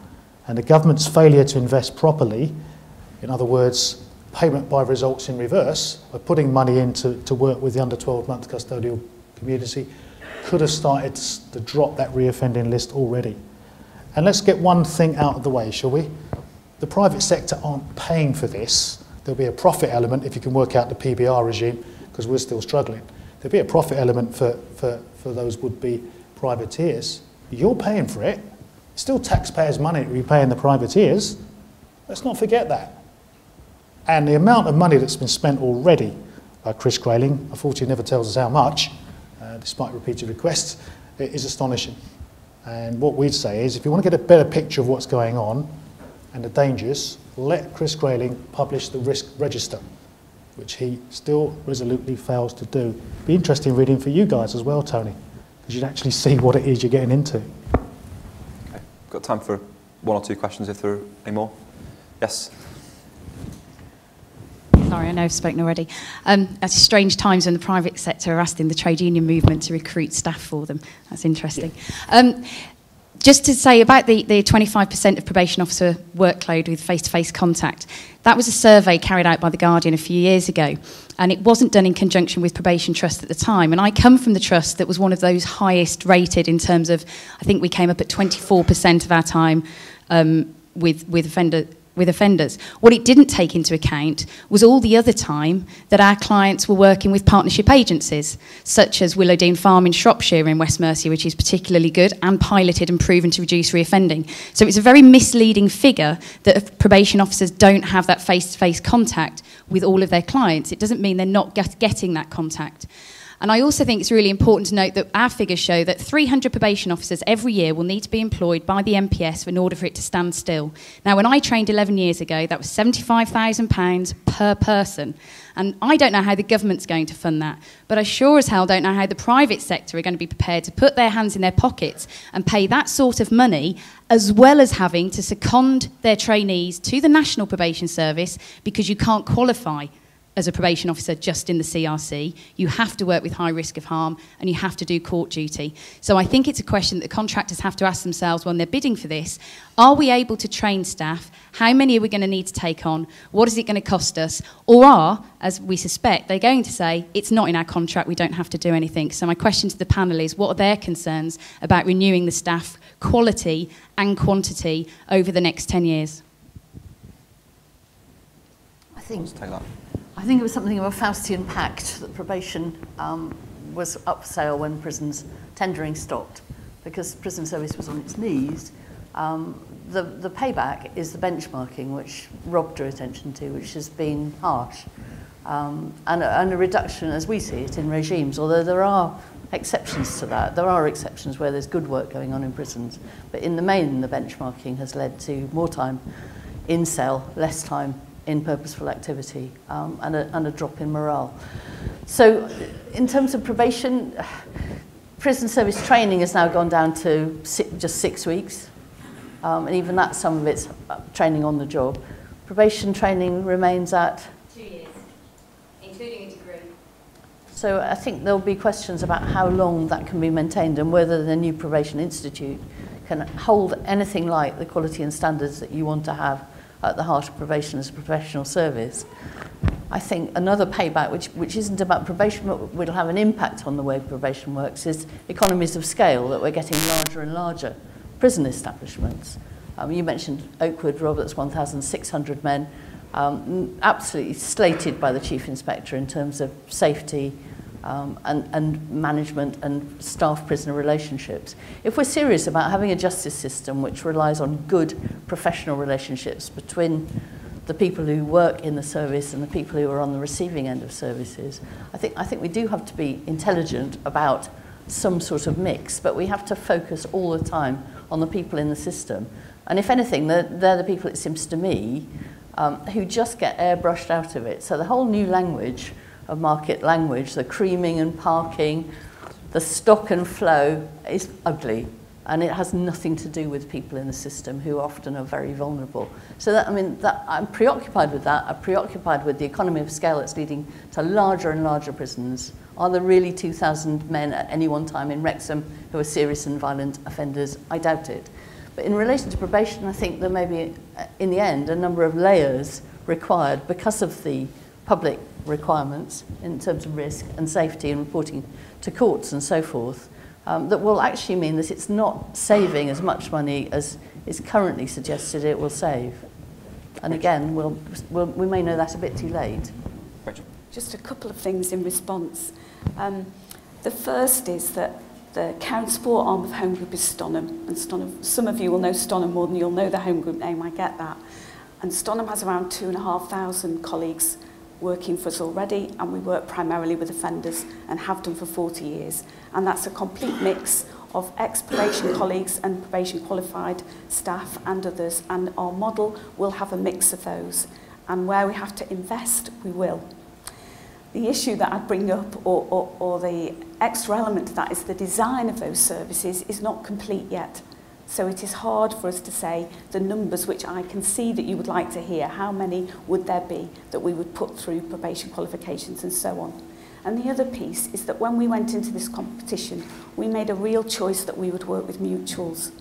And the government's failure to invest properly, in other words, payment by results in reverse, by putting money in to work with the under 12-month custodial community, could have started to drop that reoffending list already. And let's get one thing out of the way, shall we? The private sector aren't paying for this. There'll be a profit element if you can work out the PBR regime, because we're still struggling. There'll be a profit element for those would-be privateers. You're paying for it. It's still taxpayers' money to be paying the privateers. Let's not forget that. And the amount of money that's been spent already by Chris Grayling, unfortunately never tells us how much, despite repeated requests, it is astonishing. And what we'd say is, if you want to get a better picture of what's going on and the dangers, let Chris Grayling publish the risk register, which he still resolutely fails to do. It'd be interesting reading for you guys as well, Tony, because you'd actually see what it is you're getting into. Okay. Got time for one or two questions if there are any more. Yes? Sorry, I know I've spoken already. It's strange times when the private sector are asking the trade union movement to recruit staff for them. That's interesting. Yeah. Just to say about the 25% of probation officer workload with face-to-face contact, that was a survey carried out by The Guardian a few years ago, and it wasn't done in conjunction with Probation Trust at the time. And I come from the trust that was one of those highest rated in terms of, I think we came up at 24% of our time with with offenders. What it didn't take into account was all the other time that our clients were working with partnership agencies, such as Willowdean Farm in Shropshire in West Mercia, which is particularly good and piloted and proven to reduce reoffending. So it's a very misleading figure that probation officers don't have that face-to-face contact with all of their clients. It doesn't mean they're not getting that contact. And I also think it's really important to note that our figures show that 300 probation officers every year will need to be employed by the MPS in order for it to stand still. Now, when I trained 11 years ago, that was £75,000 per person. And I don't know how the government's going to fund that, but I sure as hell don't know how the private sector are going to be prepared to put their hands in their pockets and pay that sort of money, as well as having to second their trainees to the National Probation Service because you can't qualify as a probation officer just in the CRC. You have to work with high risk of harm and you have to do court duty. So I think it's a question that the contractors have to ask themselves when they're bidding for this. Are we able to train staff? How many are we going to need to take on? What is it going to cost us? Or are, as we suspect, they're going to say, it's not in our contract, we don't have to do anything. So my question to the panel is, what are their concerns about renewing the staff quality and quantity over the next 10 years? I think it was something of a Faustian pact that probation was up for sale when prisons tendering stopped, because prison service was on its knees. The payback is the benchmarking, which Rob drew attention to, which has been harsh, and a reduction, as we see it, in regimes, although there are exceptions to that. There are exceptions where there's good work going on in prisons, but in the main, the benchmarking has led to more time in cell, less time in purposeful activity, and a drop in morale. So in terms of probation, prison service training has now gone down to just 6 weeks, and even that, some of it's training on the job. Probation training remains at 2 years, including a degree. So I think there'll be questions about how long that can be maintained and whether the new Probation Institute can hold anything like the quality and standards that you want to have at the heart of probation as a professional service. I think another payback, which isn't about probation, but will have an impact on the way probation works, is economies of scale, that we're getting larger and larger prison establishments. You mentioned Oakwood, Rob, that's 1,600 men, absolutely slated by the Chief Inspector in terms of safety and management and staff-prisoner relationships. If we're serious about having a justice system which relies on good professional relationships between the people who work in the service and the people who are on the receiving end of services, I think we do have to be intelligent about some sort of mix, but we have to focus all the time on the people in the system. And if anything, they're the people, it seems to me, who just get airbrushed out of it. So the whole new language of market language, the creaming and parking, the stock and flow is ugly, and it has nothing to do with people in the system who often are very vulnerable. So I'm preoccupied with that. I'm preoccupied with the economy of scale that's leading to larger and larger prisons. Are there really 2,000 men at any one time in Wrexham who are serious and violent offenders? I doubt it. But in relation to probation, I think there may be, in the end, a number of layers required because of the public requirements in terms of risk and safety and reporting to courts and so forth, that will actually mean that it's not saving as much money as is currently suggested it will save. And again, we may know that a bit too late. Just a couple of things in response. The first is that the counter sport arm of Home Group is Stonham, and Stonham, some of you will know Stonham more than you'll know the Home Group name, I get that. And Stonham has around 2,500 colleagues working for us already, and we work primarily with offenders and have done for 40 years. And that's a complete mix of ex-probation colleagues and probation qualified staff and others, and our model will have a mix of those. And where we have to invest, we will. The issue that I'd bring up, or the extra element to that, is the design of those services is not complete yet. So it is hard for us to say the numbers which I can see that you would like to hear. How many would there be that we would put through probation qualifications and so on? And the other piece is that when we went into this competition, we made a real choice that we would work with mutuals.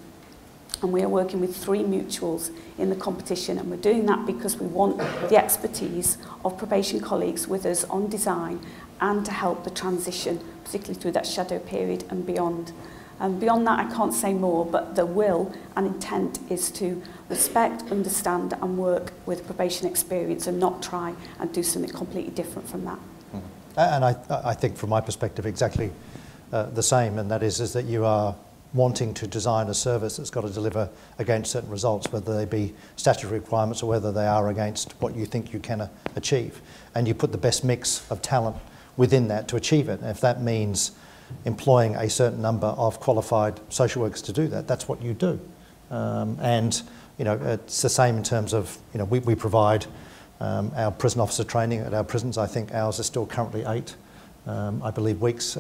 And we are working with 3 mutuals in the competition, and we're doing that because we want the expertise of probation colleagues with us on design and to help the transition, particularly through that shadow period and beyond. And beyond that, I can't say more, but the will and intent is to respect, understand and work with probation experience and not try and do something completely different from that. And I think from my perspective exactly the same, and that is that you are wanting to design a service that's got to deliver against certain results, whether they be statutory requirements or whether they are against what you think you can achieve. And you put the best mix of talent within that to achieve it. And if that means employing a certain number of qualified social workers to do that, that's what you do. And you know, it's the same in terms of, you know, we provide our prison officer training at our prisons. I think ours is still currently 8, I believe weeks,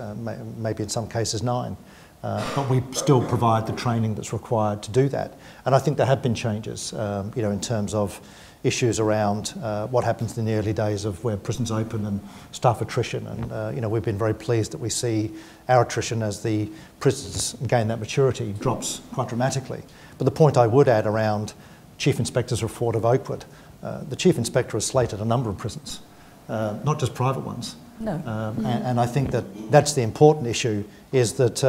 maybe in some cases 9. But we still provide the training that's required to do that. And I think there have been changes, you know, in terms of issues around what happens in the early days of where prisons open and staff attrition. And, you know, we've been very pleased that we see our attrition as the prisons gain that maturity drops quite dramatically. But the point I would add around Chief Inspector's report of Oakwood, the Chief Inspector has slated a number of prisons, not just private ones. No. And I think that that's the important issue, is that,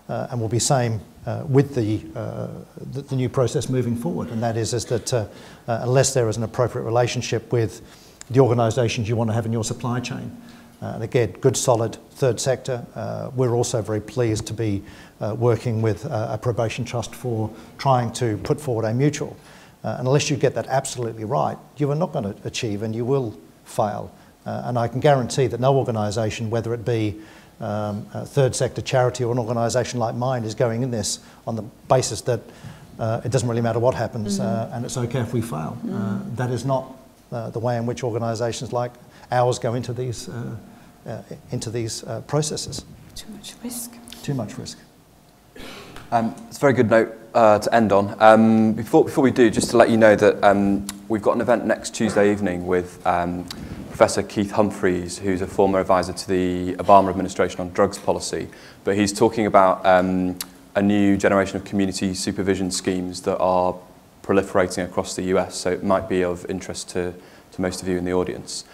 and will be same with the new process moving forward, and that is that unless there is an appropriate relationship with the organisations you want to have in your supply chain, and again, good solid third sector, we're also very pleased to be working with a probation trust for trying to put forward a mutual. And unless you get that absolutely right, you are not going to achieve and you will fail. And I can guarantee that no organisation, whether it be a third sector charity or an organisation like mine, is going in this on the basis that it doesn't really matter what happens and it's okay if we fail. That is not the way in which organisations like ours go into these processes. Too much risk. Too much risk. It's a very good note to end on. Before we do, just to let you know that we've got an event next Tuesday evening with Professor Keith Humphreys, who's a former advisor to the Obama administration on drugs policy, but he's talking about a new generation of community supervision schemes that are proliferating across the US, so it might be of interest to most of you in the audience.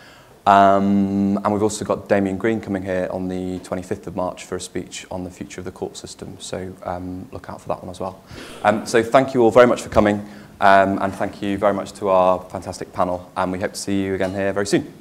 And we've also got Damien Green coming here on the 25th of March for a speech on the future of the court system, so look out for that one as well. So thank you all very much for coming, and thank you very much to our fantastic panel, and we hope to see you again here very soon.